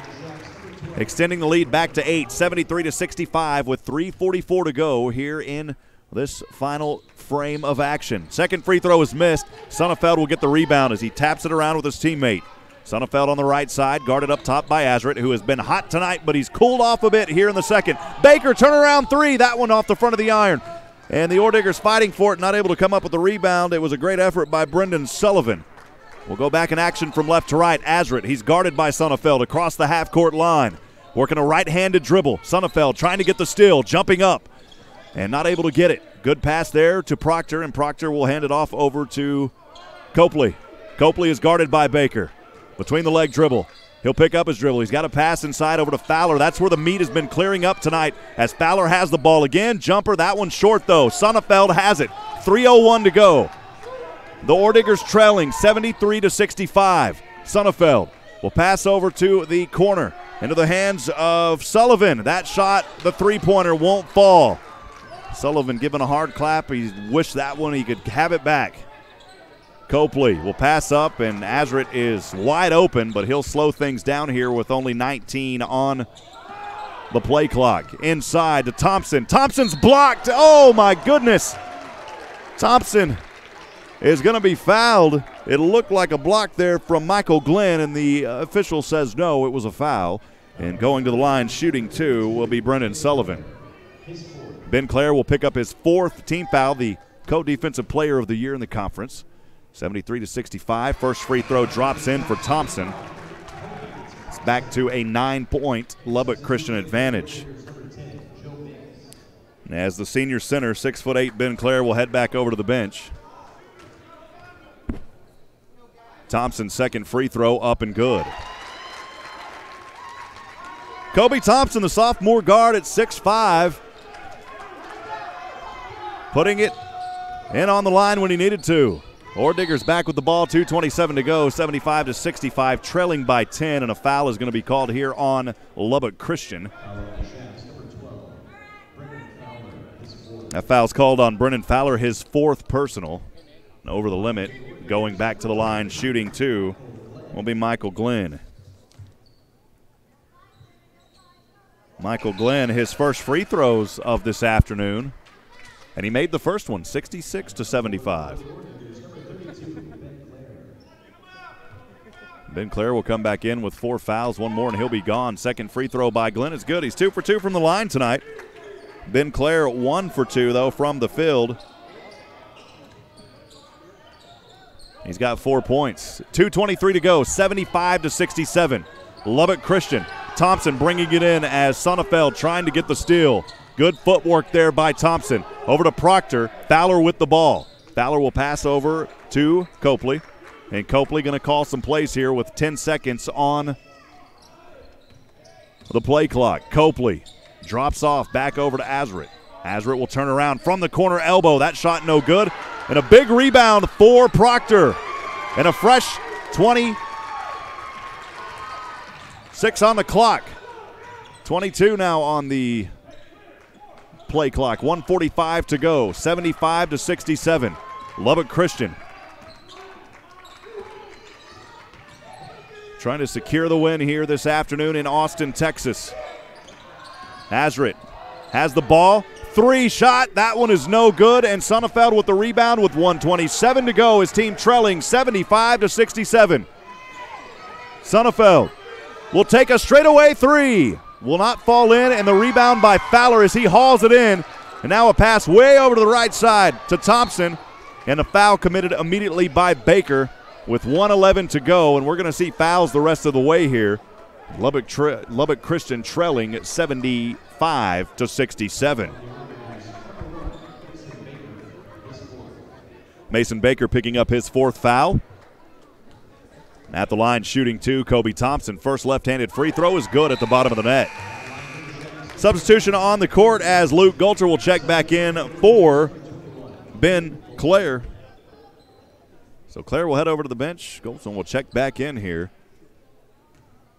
extending the lead back to 8, 73-65 with 3:44 to go here in this final frame of action. Second free throw is missed. Sonnefeld will get the rebound as he taps it around with his teammate. Sonnefeld on the right side, guarded up top by Azrit, who has been hot tonight, but he's cooled off a bit here in the second. Baker, turnaround three, that one off the front of the iron. And the Orediggers fighting for it, not able to come up with the rebound. It was a great effort by Brendan Sullivan. We'll go back in action from left to right. Azrit, he's guarded by Sonnefeld across the half-court line. Working a right-handed dribble. Sonnefeld trying to get the steal, jumping up, and not able to get it. Good pass there to Proctor, and Proctor will hand it off over to Copley. Copley is guarded by Baker. Between the leg dribble. He'll pick up his dribble. He's got a pass inside over to Fowler. That's where the meat has been clearing up tonight as Fowler has the ball again. Jumper, that one's short though. Sonnefeld has it. 3:01 to go. The Orediggers trailing 73-65. Sonnefeld will pass over to the corner into the hands of Sullivan. That shot, the three-pointer, won't fall. Sullivan giving a hard clap. He wished that one he could have it back. Copley will pass up, and Azrit is wide open, but he'll slow things down here with only 19 on the play clock. Inside to Thompson. Thompson's blocked. Oh, my goodness. Thompson is going to be fouled. It looked like a block there from Michael Glenn, and the official says no, it was a foul. And going to the line shooting two will be Brendan Sullivan. Ben Clare will pick up his fourth team foul, the co-defensive player of the year in the conference. 73-65. First free throw drops in for Thompson. It's back to a 9-point Lubbock Christian advantage. And as the senior center, 6'8", Ben Clare will head back over to the bench. Thompson's second free throw up and good. Kobe Thompson, the sophomore guard at 6'5", putting it in on the line when he needed to. Orediggers back with the ball, 2:27 to go, 75-65, trailing by 10, and a foul is going to be called here on Lubbock Christian. That foul's called on Brennan Fowler, his fourth personal. And over the limit, going back to the line, shooting two, will be Michael Glenn. Michael Glenn, his first free throws of this afternoon, and he made the first one, 66-75. Ben Clare will come back in with 4 fouls, one more, and he'll be gone. Second free throw by Glenn is good. He's 2 for 2 from the line tonight. Ben Clare 1 for 2, though, from the field. He's got 4 points. 2:23 to go, 75-67. Lubbock Christian. Thompson bringing it in as Sonnefeld trying to get the steal. Good footwork there by Thompson. Over to Proctor. Fowler with the ball. Fowler will pass over to Copley. And Copley going to call some plays here with 10 seconds on the play clock. Copley drops off back over to Azrit. Azrit will turn around from the corner elbow. That shot no good. And a big rebound for Proctor. And a fresh 26 on the clock. 22 now on the play clock. 1:45 to go. 75-67. Lubbock Christian trying to secure the win here this afternoon in Austin, Texas. Azrit has the ball. 3 shot. That one is no good. And Sonnefeld with the rebound with 1:27 to go. His team trailing 75-67. Sonnefeld will take a straightaway 3. Will not fall in. And the rebound by Fowler as he hauls it in. And now a pass way over to the right side to Thompson. And a foul committed immediately by Baker with 1:11 to go. And we're going to see fouls the rest of the way here. Lubbock Christian trailing at 75-67. Mason Baker picking up his 4th foul. At the line shooting two, Kobe Thompson. First left-handed free throw is good at the bottom of the net. Substitution on the court as Luke Gulter will check back in for Ben Clare. So Clare will head over to the bench. Golson will check back in here.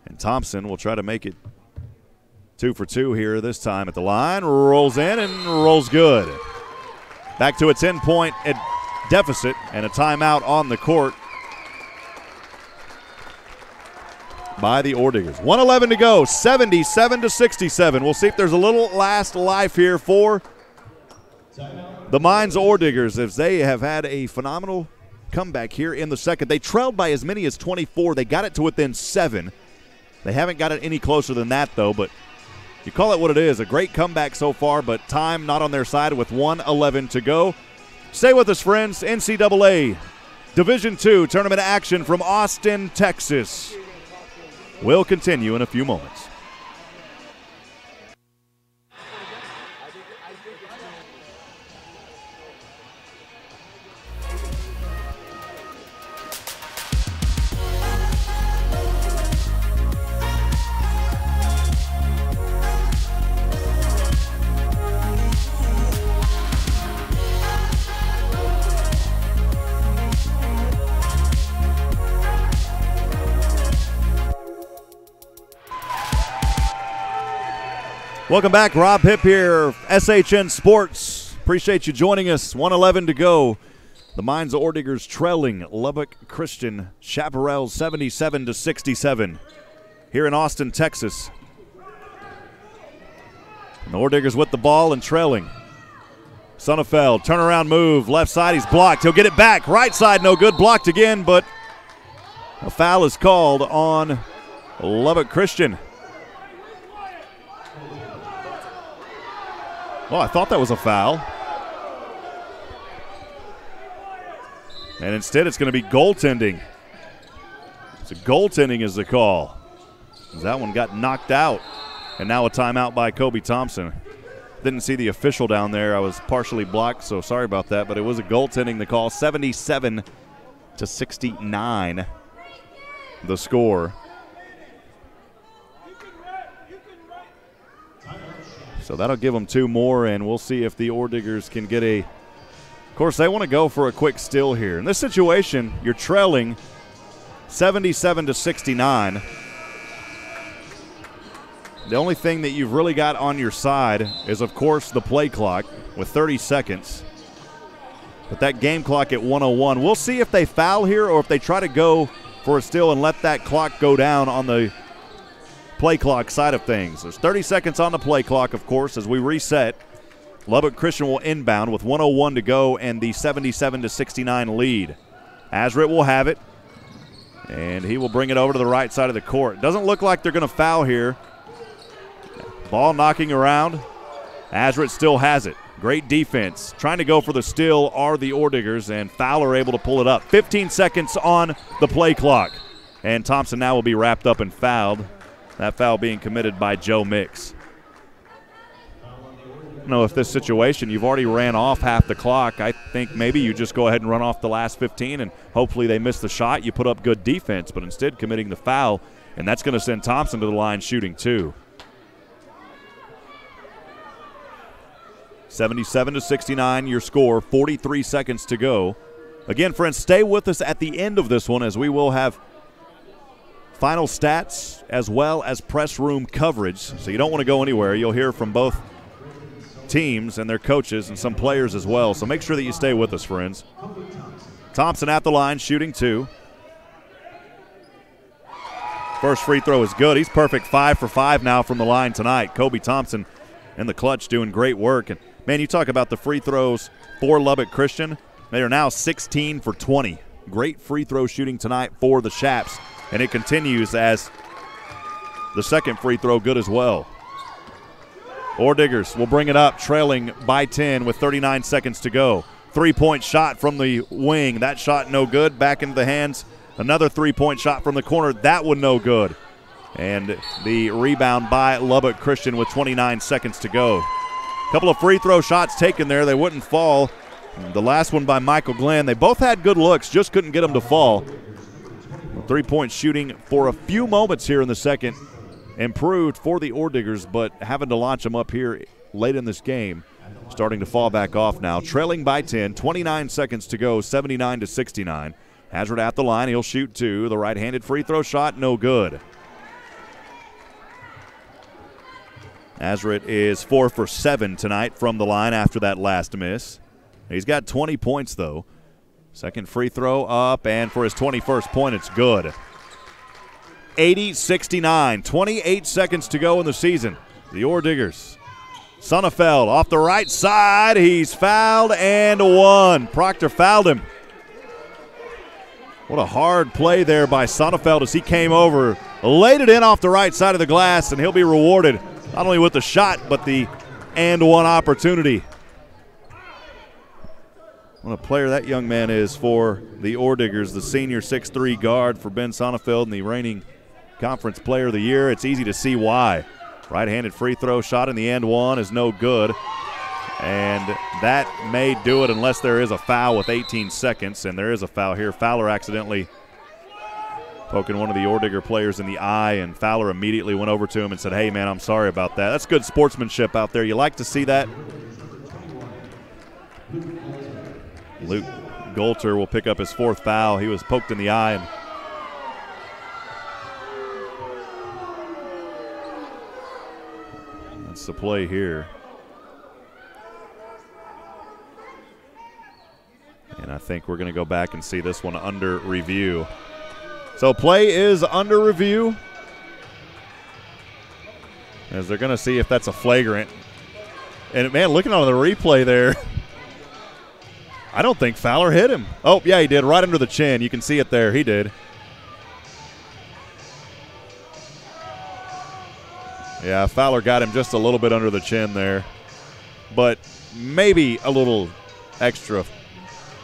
And Thompson will try to make it 2 for 2 here this time at the line. Rolls in and rolls good. Back to a 10-point deficit and a timeout on the court by the Orediggers. 1:11 to go, 77-67. We'll see if there's a little last life here for the Mines Orediggers as they have had a phenomenal comeback here in the second. They trailed by as many as 24. They got it to within 7. They haven't got it any closer than that, though, but you call it what it is. A great comeback so far, but time not on their side with 1:11 to go. Stay with us, friends. NCAA Division II tournament action from Austin, Texas will continue in a few moments. Welcome back. Rob Hipp here, SHN Sports. Appreciate you joining us. 1:11 to go. The Mines of Orediggers trailing Lubbock Christian Chaparral 77-67 here in Austin, Texas. And the Orediggers with the ball and trailing. Sonnefeld, turnaround move, left side, he's blocked. He'll get it back. Right side, no good. Blocked again, but a foul is called on Lubbock Christian. Well, I thought that was a foul. And instead it's going to be goaltending. So goaltending is the call. That one got knocked out. And now a timeout by Kobe Thompson. Didn't see the official down there. I was partially blocked, so sorry about that. But it was a goaltending the call. 77-69 the score. So that'll give them 2 more, and we'll see if the Orediggers can get a – of course, they want to go for a quick steal here. In this situation, you're trailing 77-69. The only thing that you've really got on your side is, of course, the play clock with 30 seconds. But that game clock at 1:01. We'll see if they foul here or if they try to go for a steal and let that clock go down on the play clock side of things. There's 30 seconds on the play clock, of course, as we reset. Lubbock Christian will inbound with 1:01 to go and the 77-69 lead. Azrit will have it, and he will bring it over to the right side of the court. Doesn't look like they're going to foul here. Ball knocking around. Azrit still has it. Great defense. Trying to go for the steal are the Orediggers, and Fowler able to pull it up. 15 seconds on the play clock. And Thompson now will be wrapped up and fouled. That foul being committed by Joe Mix. I don't know if this situation, you've already ran off half the clock. I think maybe you just go ahead and run off the last 15, and hopefully they miss the shot. You put up good defense, but instead committing the foul, and that's going to send Thompson to the line shooting 2. 77-69 your score, 43 seconds to go. Again, friends, stay with us at the end of this one as we will have final stats as well as press room coverage. So you don't want to go anywhere. You'll hear from both teams and their coaches and some players as well. So make sure that you stay with us, friends. Thompson at the line, shooting 2. First free throw is good. He's perfect 5 for 5 now from the line tonight. Kobe Thompson in the clutch doing great work. And, man, you talk about the free throws for Lubbock Christian. They are now 16 for 20. Great free throw shooting tonight for the Chaps. And it continues as the second free throw good as well. Orediggers will bring it up, trailing by 10 with 39 seconds to go. 3-point shot from the wing. That shot no good. Back into the hands. Another 3-point shot from the corner. That one no good. And the rebound by Lubbock Christian with 29 seconds to go. A couple of free throw shots taken there. They wouldn't fall. The last one by Michael Glenn. They both had good looks, just couldn't get them to fall. 3-point shooting for a few moments here in the second. Improved for the Orediggers, but having to launch them up here late in this game. Starting to fall back off now. Trailing by 10, 29 seconds to go, 79-69. Hazard at the line. He'll shoot 2. The right-handed free throw shot, no good. Azrit is 4 for 7 tonight from the line after that last miss. He's got 20 points, though. Second free throw up, and for his 21st point, it's good. 80-69, 28 seconds to go in the season. The Orediggers. Sonnefeld off the right side. He's fouled and 1. Proctor fouled him. What a hard play there by Sonnefeld as he came over, laid it in off the right side of the glass, and he'll be rewarded not only with the shot, but the and 1 opportunity. What a player that young man is for the Orediggers, the senior 6'3" guard for Ben Sonnefeld and the reigning conference player of the year. It's easy to see why. Right-handed free throw shot in the and 1 is no good. And that may do it unless there is a foul with 18 seconds, and there is a foul here. Fowler accidentally poking one of the Orediger players in the eye, and Fowler immediately went over to him and said, hey, man, I'm sorry about that. That's good sportsmanship out there. You like to see that. Luke Golter will pick up his 4th foul. He was poked in the eye. And seconds to play here. And I think we're going to go back and see this one under review. So play is under review, as they're going to see if that's a flagrant. And, man, looking on the replay there, I don't think Fowler hit him. Oh, yeah, he did, right under the chin. You can see it there. He did. Yeah, Fowler got him just a little bit under the chin there, but maybe a little extra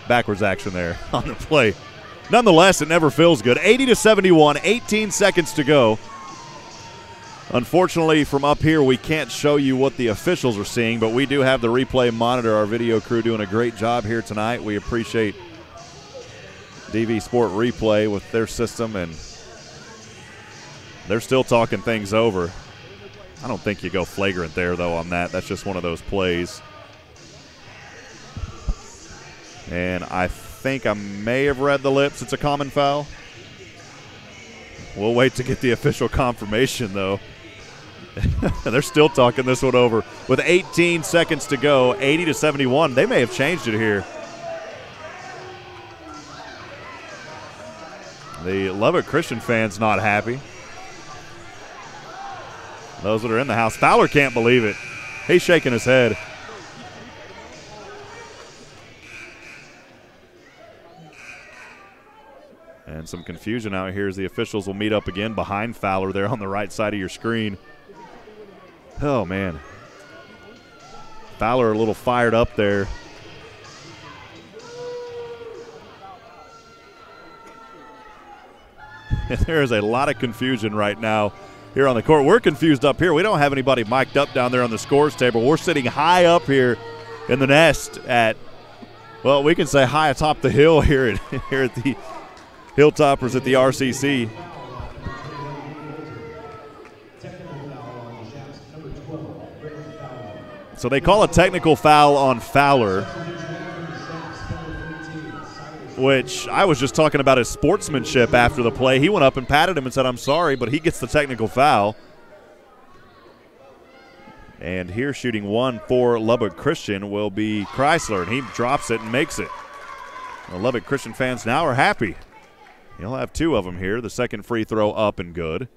backwards action there on the play. Nonetheless, it never feels good. 80-71, 18 seconds to go. Unfortunately, from up here, we can't show you what the officials are seeing, but we do have the replay monitor. Our video crew doing a great job here tonight. We appreciate DV Sport Replay with their system, and they're still talking things over. I don't think you go flagrant there, though, on that. That's just one of those plays. And I think I may have read the lips. It's a common foul. We'll wait to get the official confirmation, though. They're still talking this one over. With 18 seconds to go, 80-71. They may have changed it here. The Lubbock Christian fans not happy. Those that are in the house. Fowler can't believe it. He's shaking his head. And some confusion out here as the officials will meet up again behind Fowler there on the right side of your screen. Oh, man. Fowler a little fired up there. There is a lot of confusion right now here on the court. We're confused up here. We don't have anybody mic'd up down there on the scores table. We're sitting high up here in the nest at, well, we can say high atop the hill here at the Hilltoppers at the RCC. So they call a technical foul on Fowler, which I was just talking about his sportsmanship after the play. He went up and patted him and said, "I'm sorry," but he gets the technical foul. And here shooting one for Lubbock Christian will be Chrysler, and he drops it and makes it. The Lubbock Christian fans now are happy. He'll have two of them here. The second free throw up and good.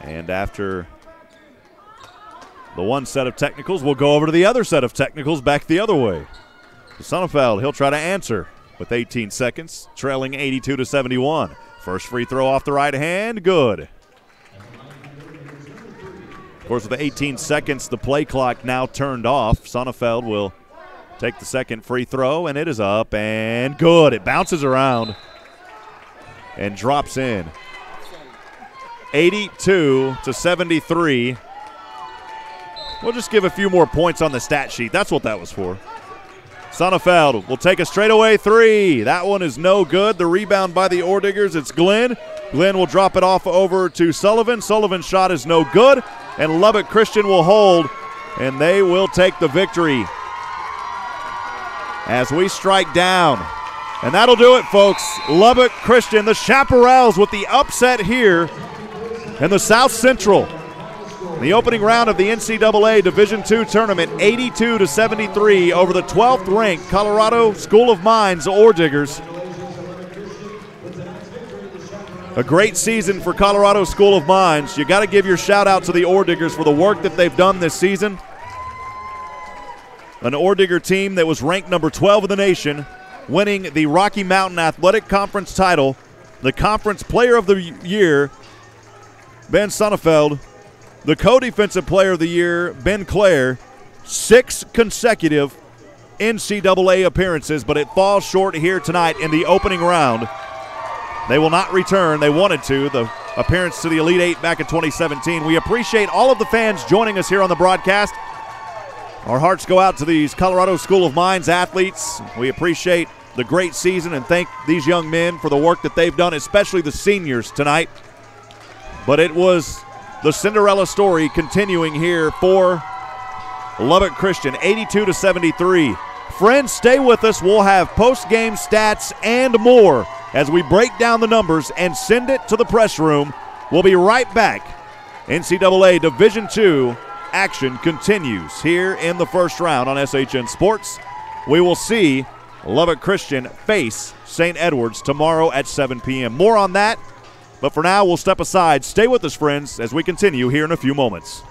And after the one set of technicals, we'll go over to the other set of technicals back the other way. Sonnefeld, he'll try to answer with 18 seconds, trailing 82-71. First free throw off the right hand, good. Of course, with the 18 seconds, the play clock now turned off. Sonnefeld will take the second free throw, and it is up and good. It bounces around and drops in. 82-73. We'll just give a few more points on the stat sheet. That's what that was for. Sonnefeld will take a straightaway three. That one is no good. The rebound by the Orediggers, it's Glenn. Glenn will drop it off over to Sullivan. Sullivan's shot is no good, and Lubbock Christian will hold, and they will take the victory as we strike down. And that'll do it, folks. Lubbock Christian, the Chaparrals, with the upset here in the South Central. The opening round of the NCAA Division II tournament, 82-73 over the 12th-ranked Colorado School of Mines Orediggers. A great season for Colorado School of Mines. You got to give your shout-out to the Orediggers for the work that they've done this season. An Oredigger team that was ranked number 12 in the nation, winning the Rocky Mountain Athletic Conference title, the Conference Player of the Year, Ben Sonnefeld, the Co-Defensive Player of the Year, Ben Clare, 6 consecutive NCAA appearances, but it falls short here tonight in the opening round. They will not return. They wanted to. The appearance to the Elite Eight back in 2017. We appreciate all of the fans joining us here on the broadcast. Our hearts go out to these Colorado School of Mines athletes. We appreciate the great season and thank these young men for the work that they've done, especially the seniors tonight. But it was the Cinderella story continuing here for Lubbock Christian, 82-73. Friends, stay with us. We'll have post-game stats and more as we break down the numbers and send it to the press room. We'll be right back. NCAA Division II action continues here in the first round on SHN Sports. We will see Lubbock Christian face St. Edwards tomorrow at 7 p.m. More on that, but for now we'll step aside. Stay with us, friends, as we continue here in a few moments.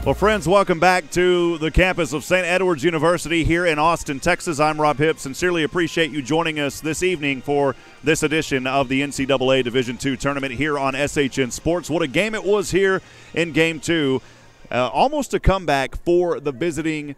Well, friends, welcome back to the campus of St. Edward's University here in Austin, Texas. I'm Rob Hipp. Sincerely appreciate you joining us this evening for this edition of the NCAA Division II tournament here on SHN Sports. What a game it was here in Game 2. Almost a comeback for the visiting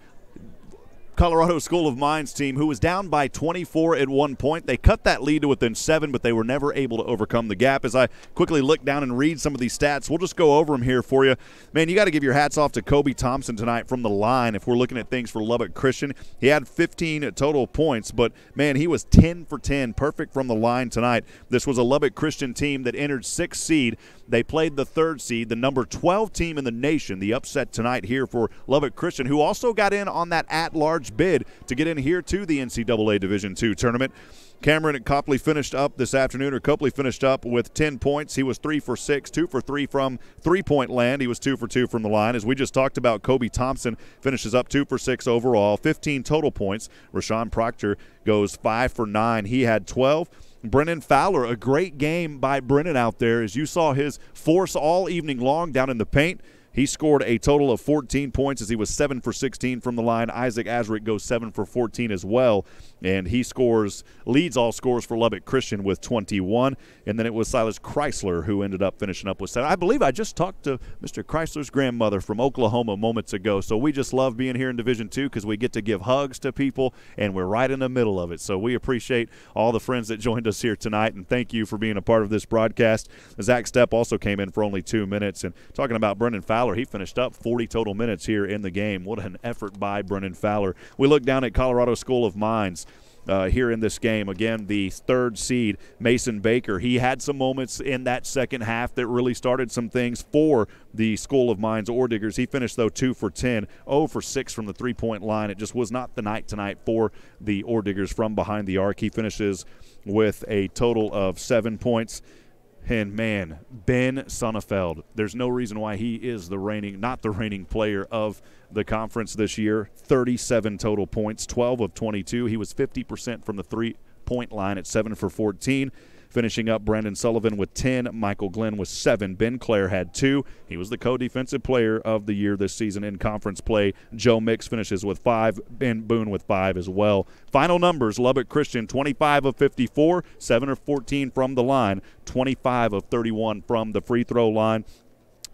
Colorado School of Mines team, who was down by 24 at one point. They cut that lead to within 7, but they were never able to overcome the gap. As I quickly look down and read some of these stats, we'll just go over them here for you. Man, you got to give your hats off to Kobe Thompson tonight from the line if we're looking at things for Lubbock Christian. He had 15 total points, but, man, he was 10 for 10, perfect from the line tonight. This was a Lubbock Christian team that entered 6th seed. They played the 3rd seed, the number 12 team in the nation, the upset tonight here for Lubbock Christian, who also got in on that at-large bid to get in here to the NCAA Division II tournament. Cameron Copley finished up this afternoon, or Copley finished up with 10 points. He was 3 for 6, 2 for 3 from three-point land. He was 2 for 2 from the line. As we just talked about, Kobe Thompson finishes up 2 for 6 overall, 15 total points. Rashawn Proctor goes 5 for 9. He had 12. Brennan Fowler, a great game by Brennan out there, as you saw his force all evening long down in the paint. He scored a total of 14 points as he was 7 for 16 from the line. Isaac Azarick goes 7 for 14 as well, and he leads all scores for Lubbock Christian with 21. And then it was Silas Chrysler who ended up finishing up with 7. I believe I just talked to Mr. Chrysler's grandmother from Oklahoma moments ago, so we just love being here in Division II because we get to give hugs to people, and we're right in the middle of it. So we appreciate all the friends that joined us here tonight, and thank you for being a part of this broadcast. Zach Stepp also came in for only 2 minutes, and talking about Brennan Fowler, he finished up 40 total minutes here in the game. What an effort by Brennan Fowler. We look down at Colorado School of Mines here in this game. Again, the 3rd seed, Mason Baker. He had some moments in that second half that really started some things for the School of Mines Orediggers. He finished, though, 2 for 10, 0 for 6 from the three-point line. It just was not the night tonight for the Orediggers from behind the arc. He finishes with a total of 7 points. And, man, Ben Sonnefeld, there's no reason why he is not the reigning player of the conference this year. 37 total points, 12 of 22. He was 50% from the three-point line at 7 for 14. Finishing up, Brandon Sullivan with 10. Michael Glenn with 7. Ben Clare had 2. He was the co-defensive player of the year this season in conference play. Joe Mix finishes with 5. Ben Boone with 5 as well. Final numbers, Lubbock Christian, 25 of 54, 7 of 14 from the line, 25 of 31 from the free throw line.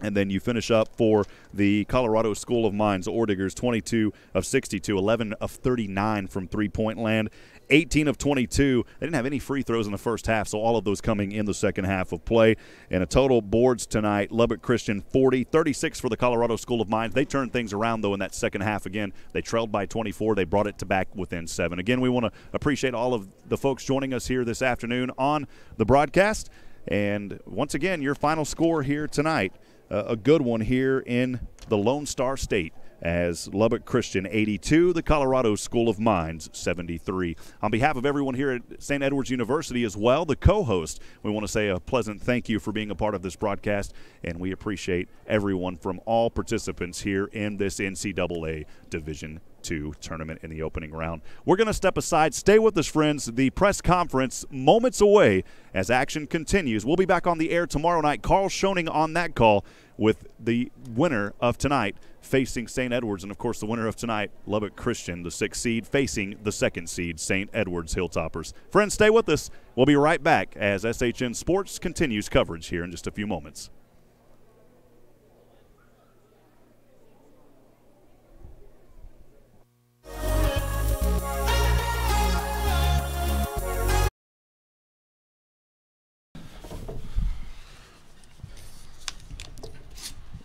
And then you finish up for the Colorado School of Mines Orediggers, 22 of 62, 11 of 39 from three-point land, 18 of 22. They didn't have any free throws in the first half, so all of those coming in the second half of play. And a total boards tonight, Lubbock Christian 40, 36 for the Colorado School of Mines. They turned things around, though, in that second half again. They trailed by 24. They brought it to back within 7. Again, we want to appreciate all of the folks joining us here this afternoon on the broadcast. And once again, your final score here tonight, a good one here in the Lone Star State, as Lubbock Christian 82, the Colorado School of Mines 73. On behalf of everyone here at St. Edward's University as well, the co-host, we want to say a pleasant thank you for being a part of this broadcast, and we appreciate everyone from all participants here in this NCAA Division II tournament in the opening round. We're going to step aside. Stay with us, friends. The press conference moments away as action continues. We'll be back on the air tomorrow night. Carl Schoening on that call with the winner of tonight facing St. Edwards. And, of course, the winner of tonight, Lubbock Christian, the 6th seed, facing the 2nd seed, St. Edwards Hilltoppers. Friends, stay with us. We'll be right back as SHN Sports continues coverage here in just a few moments.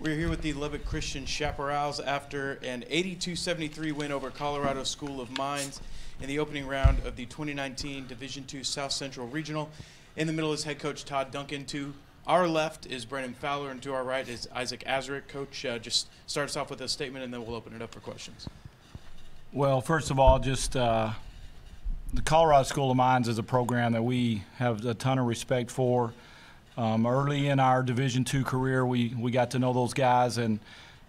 We're here with the Lubbock Christian Chaparrals after an 82-73 win over Colorado School of Mines in the opening round of the 2019 Division II South Central Regional. In the middle is head coach Todd Duncan. To our left is Brennan Fowler, and to our right is Isaac Azarick. Coach, just start us off with a statement, and then we'll open it up for questions. Well, first of all, just the Colorado School of Mines is a program that we have a ton of respect for. Early in our Division II career, we got to know those guys, and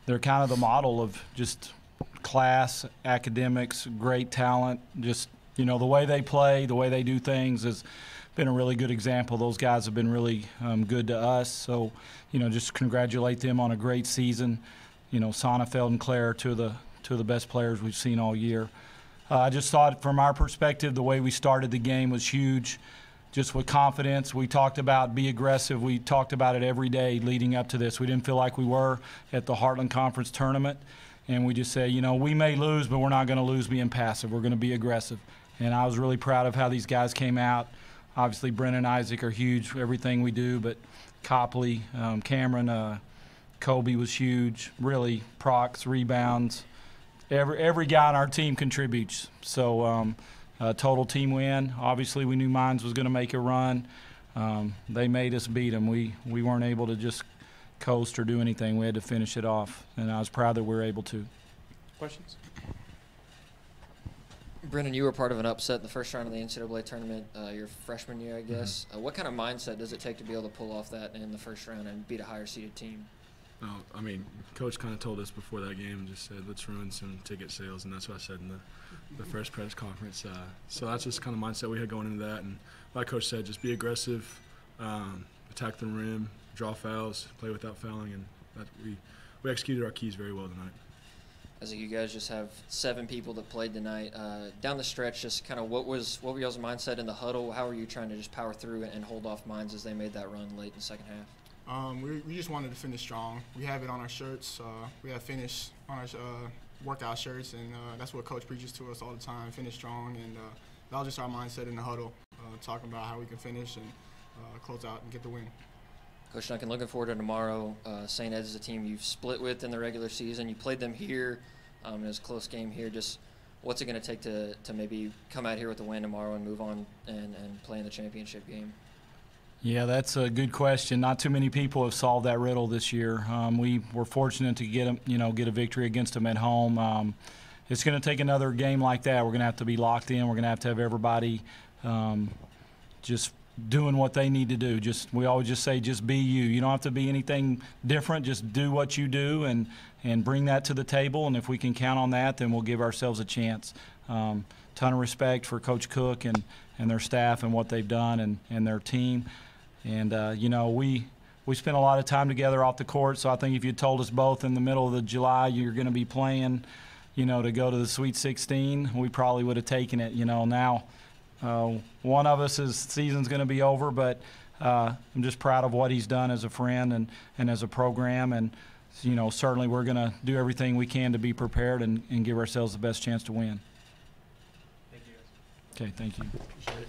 they're kind of the model of just class, academics, great talent. Just, you know, the way they play, the way they do things has been a really good example. Those guys have been really good to us. So, you know, just congratulate them on a great season. Sonnefeld and Claire, two of the best players we've seen all year. I just thought from our perspective, the way we started the game was huge. Just with confidence, we talked about be aggressive. We talked about it every day leading up to this. We didn't feel like we were at the Heartland Conference tournament, and we just said, we may lose, but we're not going to lose being passive. We're going to be aggressive. And I was really proud of how these guys came out. Obviously, Brennan and Isaac are huge for everything we do, but Copley, Cameron, Kobe was huge. Really, procs, rebounds. Every guy on our team contributes. So total team win. Obviously, we knew Mines was going to make a run. They made us beat them. We weren't able to just coast or do anything. We had to finish it off, and I was proud that we were able to. Questions? Brennan, you were part of an upset in the first round of the NCAA tournament your freshman year, I guess. What kind of mindset does it take to be able to pull off that in the first round and beat a higher-seeded team? I mean, Coach kind of told us before that game, just said, let's ruin some ticket sales, and that's what I said in the first press conference. So that's just kind of mindset we had going into that. And like Coach said, just be aggressive, attack the rim, draw fouls, play without fouling, and we executed our keys very well tonight. As you guys just have 7 people that played tonight, down the stretch, just kind of what were y'all's mindset in the huddle? How were you trying to just power through and hold off Mines as they made that run late in the second half? We just wanted to finish strong. We have it on our shirts. We have finish on our workout shirts, and that's what Coach preaches to us all the time, finish strong. And that was just our mindset in the huddle, talking about how we can finish and close out and get the win. Coach Duncan, looking forward to tomorrow. St. Ed's is a team you've split with in the regular season. You played them here. It was a close game here. Just what's it going to take to maybe come out here with a win tomorrow and move on and play in the championship game? Yeah, that's a good question. Not too many people have solved that riddle this year. We were fortunate to get a victory against them at home. It's going to take another game like that. We're going to have to be locked in. We're going to have everybody just doing what they need to do. We always just say, just be you. You don't have to be anything different. Just do what you do and bring that to the table. And if we can count on that, then we'll give ourselves a chance. Ton of respect for Coach Cook and their staff and what they've done and their team. And, we spent a lot of time together off the court, so I think if you told us both in the middle of July you're going to be playing, to go to the Sweet 16, we probably would have taken it. Now one of us' season's going to be over, but I'm just proud of what he's done as a friend and as a program. And, certainly we're going to do everything we can to be prepared and give ourselves the best chance to win. Thank you. Okay, thank you. Appreciate it.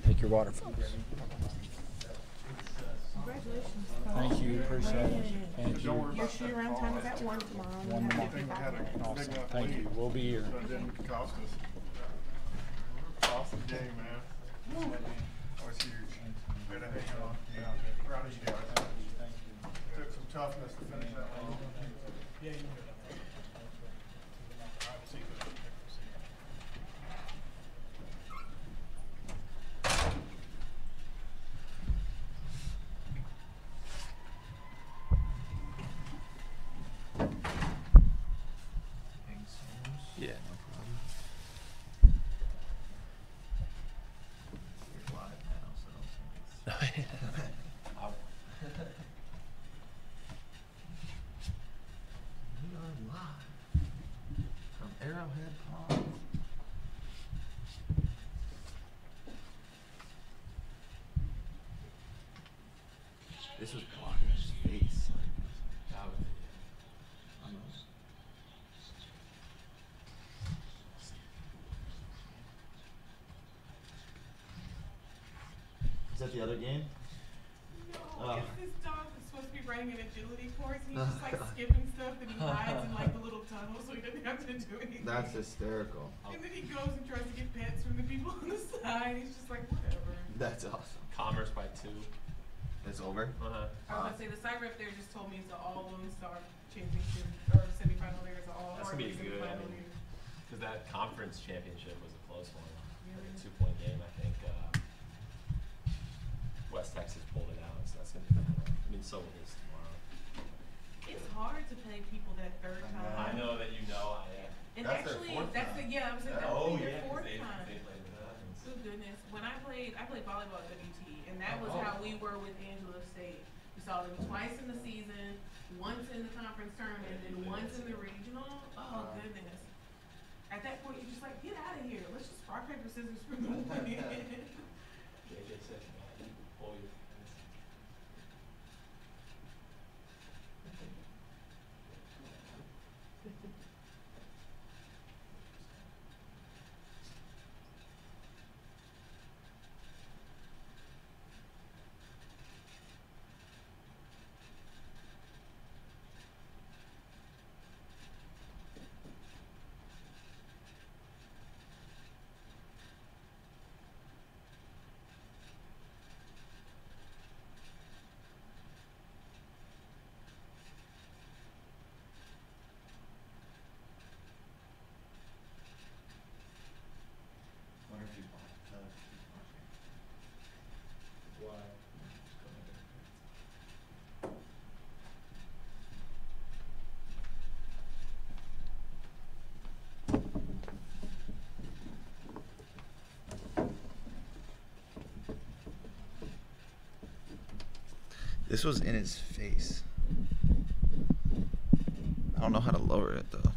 Take your water, folks. Congratulations. Thank you. Appreciate it. Thank you. Your shoot around time is at 1 tomorrow. One tomorrow. Awesome. Thank you. We'll be here. Didn't cost us. Awesome game, man. That was huge. Way to hang on. Yeah. Proud of you guys. Thank you. Took some toughness to finish that one. Yeah, you can go. Yeah, no problem. You're live now, so. We are live from Arrowhead Pond. This was blocking his face. That was almost. Is that the other game? No, it's this dog that's supposed to be running an agility course, and he's just like skipping stuff, and he hides in like the little tunnel so he doesn't have to do anything. That's hysterical. And then he goes and tries to get pets from the people on the side. He's just like, whatever. That's awesome. Commerce by 2. It's over? I was gonna say the side rep there just told me it's an all Lone Star championship or semifinal there. It's an all That's gonna be good. semifinal there. Because that conference championship was a close one. Yeah. Like a 2-point game, I think. West Texas pulled it out, so that's going to be fun. I mean, so will this tomorrow. It's hard to play people that third time. I know that you know I am. And That's actually, their 4th that's time. I was saying that Oh, would be yeah, their 4th 'cause time. they played with us. Oh goodness. When I played volleyball at WT, and that was how we were with Angelo State. We saw them twice in the season, once in the conference tournament and once in the regional. Oh goodness! At that point, you're just like, get out of here. Let's just rock paper scissors for the win. This was in his face. I don't know how to lower it though.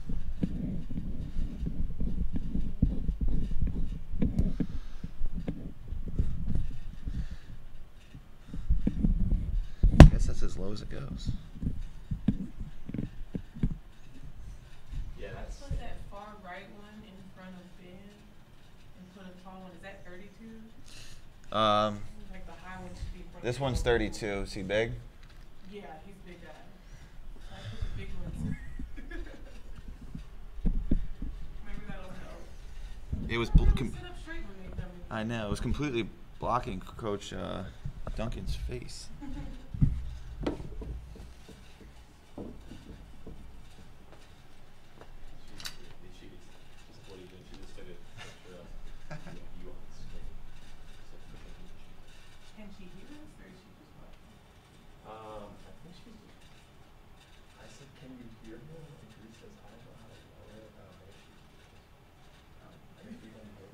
I guess that's as low as it goes. Yeah, that's. Put that far right one in front of Ben and put a tall one. Is that 32? Like the high one should be in front This of one's 32. Is he big? Yeah, he's a big guy. So I put the big ones. Maybe that'll help. It was. Sit up straight when they come in. I know. It was completely blocking Coach Duncan's face. Can she hear us or is she just watching? I think she. I said, "Can you hear me?" And she says, "I don't know how to lower it." I guess we don't know.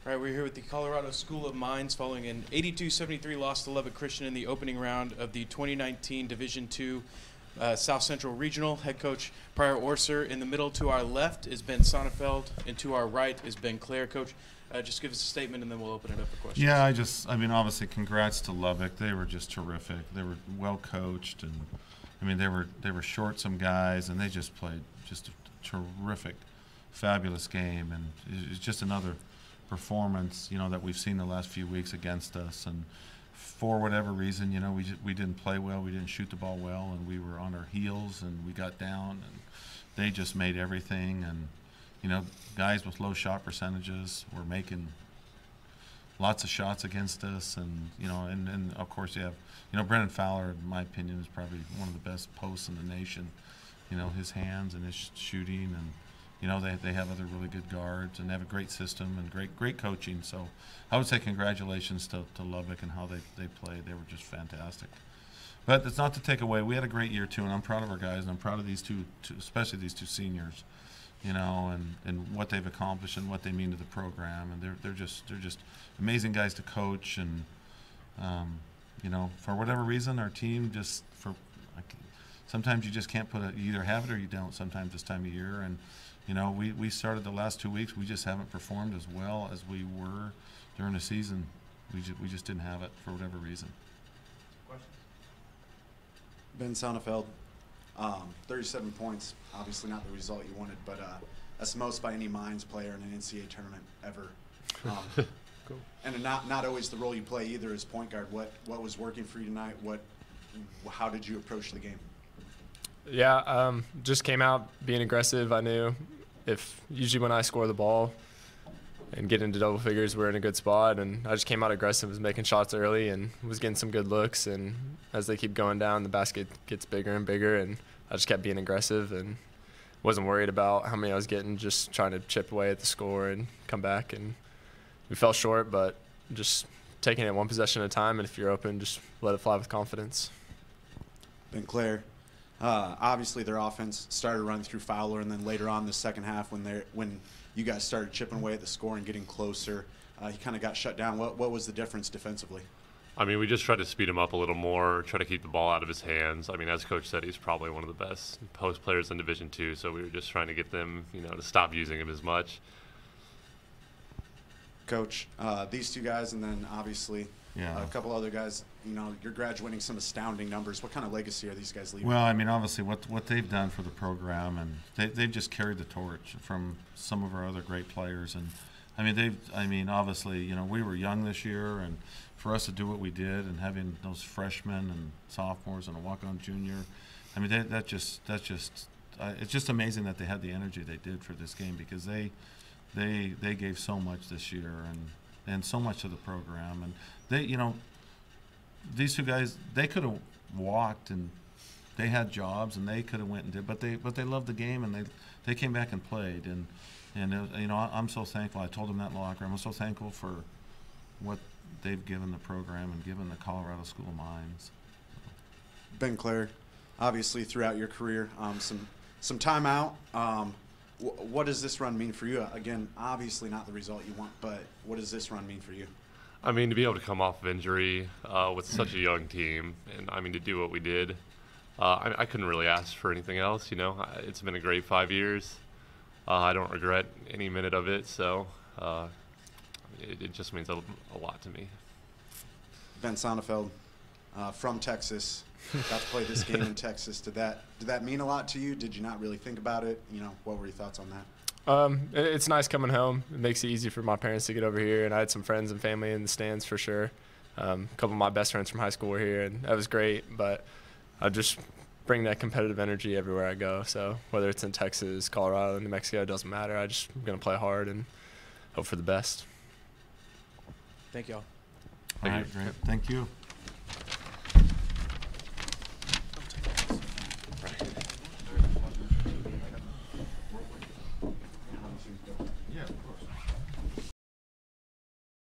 All right, we're here with the Colorado School of Mines following an 82-73 loss to Lubbock Christian in the opening round of the 2019 Division II South Central Regional. Head coach Pryor Orser. In the middle to our left is Ben Sonnefeld, and to our right is Ben Clare. Coach, just give us a statement, and then we'll open it up for questions. Yeah, I mean, obviously, congrats to Lubbock. They were just terrific. They were well coached, and I mean, they were short some guys, and they just played just a terrific, fabulous game, and it's just another performance, that we've seen the last few weeks against us. And for whatever reason, we didn't play well, we didn't shoot the ball well, and we were on our heels, and we got down, and they just made everything. And guys with low shot percentages were making lots of shots against us, and and of course you have Brendan Fowler, in my opinion, is probably one of the best posts in the nation. His hands and his shooting, and they have other really good guards, and they have a great system and great coaching. So I would say congratulations to Lubbock and how they played. They were just fantastic. But it's not to take away. We had a great year too, and I'm proud of our guys, and I'm proud of these two especially these two seniors, and what they've accomplished and what they mean to the program. And they're just amazing guys to coach. And for whatever reason, our team sometimes you just can't put it. You either have it or you don't. Sometimes this time of year, and we started the last 2 weeks. We just haven't performed as well as we were during the season. We just didn't have it for whatever reason. Ben Sonnefeld, 37 points. Obviously not the result you wanted, but that's the most by any Mines player in an NCAA tournament ever. Cool. And not always the role you play either as point guard. What was working for you tonight? How did you approach the game? Yeah, just came out being aggressive. I knew usually when I score the ball and get into double figures, we're in a good spot, and I just came out aggressive, was making shots early, and was getting some good looks. And as they keep going down, the basket gets bigger and bigger, and I just kept being aggressive and wasn't worried about how many I was getting, just trying to chip away at the score and come back. And we fell short, but just taking it one possession at a time, and if you're open, just let it fly with confidence. Ben Clare, obviously their offense started running through Fowler, and then later on the second half when you guys started chipping away at the score and getting closer, he kind of got shut down. What was the difference defensively? I mean, we just tried to speed him up a little more, try to keep the ball out of his hands. I mean, as Coach said, he's probably one of the best post players in Division II, so we were just trying to get them, to stop using him as much. Coach, these two guys, and then obviously a couple other guys, you're graduating some astounding numbers. What kind of legacy are these guys leaving? Well, I mean, obviously what they've done for the program, and they've just carried the torch from some of our other great players. And I mean, obviously, we were young this year, and for us to do what we did, and having those freshmen and sophomores and a walk-on junior, I mean, it's just amazing that they had the energy they did for this game, because they gave so much this year and so much to the program. And they, these two guys, they could have walked, and they had jobs, and they could have went and did, but they loved the game, and they came back and played. And I'm so thankful. I told them that in the locker room. I'm so thankful for what they've given the program and given the Colorado School of Mines. Ben Clare, obviously throughout your career, some time out. What does this run mean for you? Again, obviously not the result you want, but what does this run mean for you? I mean, to be able to come off of injury with such a young team, and I mean, to do what we did, I couldn't really ask for anything else. It's been a great 5 years. I don't regret any minute of it, so it just means a lot to me. Ben Sonnefeld, from Texas, got to play this game in Texas. Did that mean a lot to you? Did you not really think about it? What were your thoughts on that? It's nice coming home. It makes it easy for my parents to get over here, and I had some friends and family in the stands for sure. A couple of my best friends from high school were here, and that was great. But I just bring that competitive energy everywhere I go. So whether it's in Texas, Colorado, New Mexico, it doesn't matter. I'm going to play hard and hope for the best. Thank y'all. All right, great. Thank you.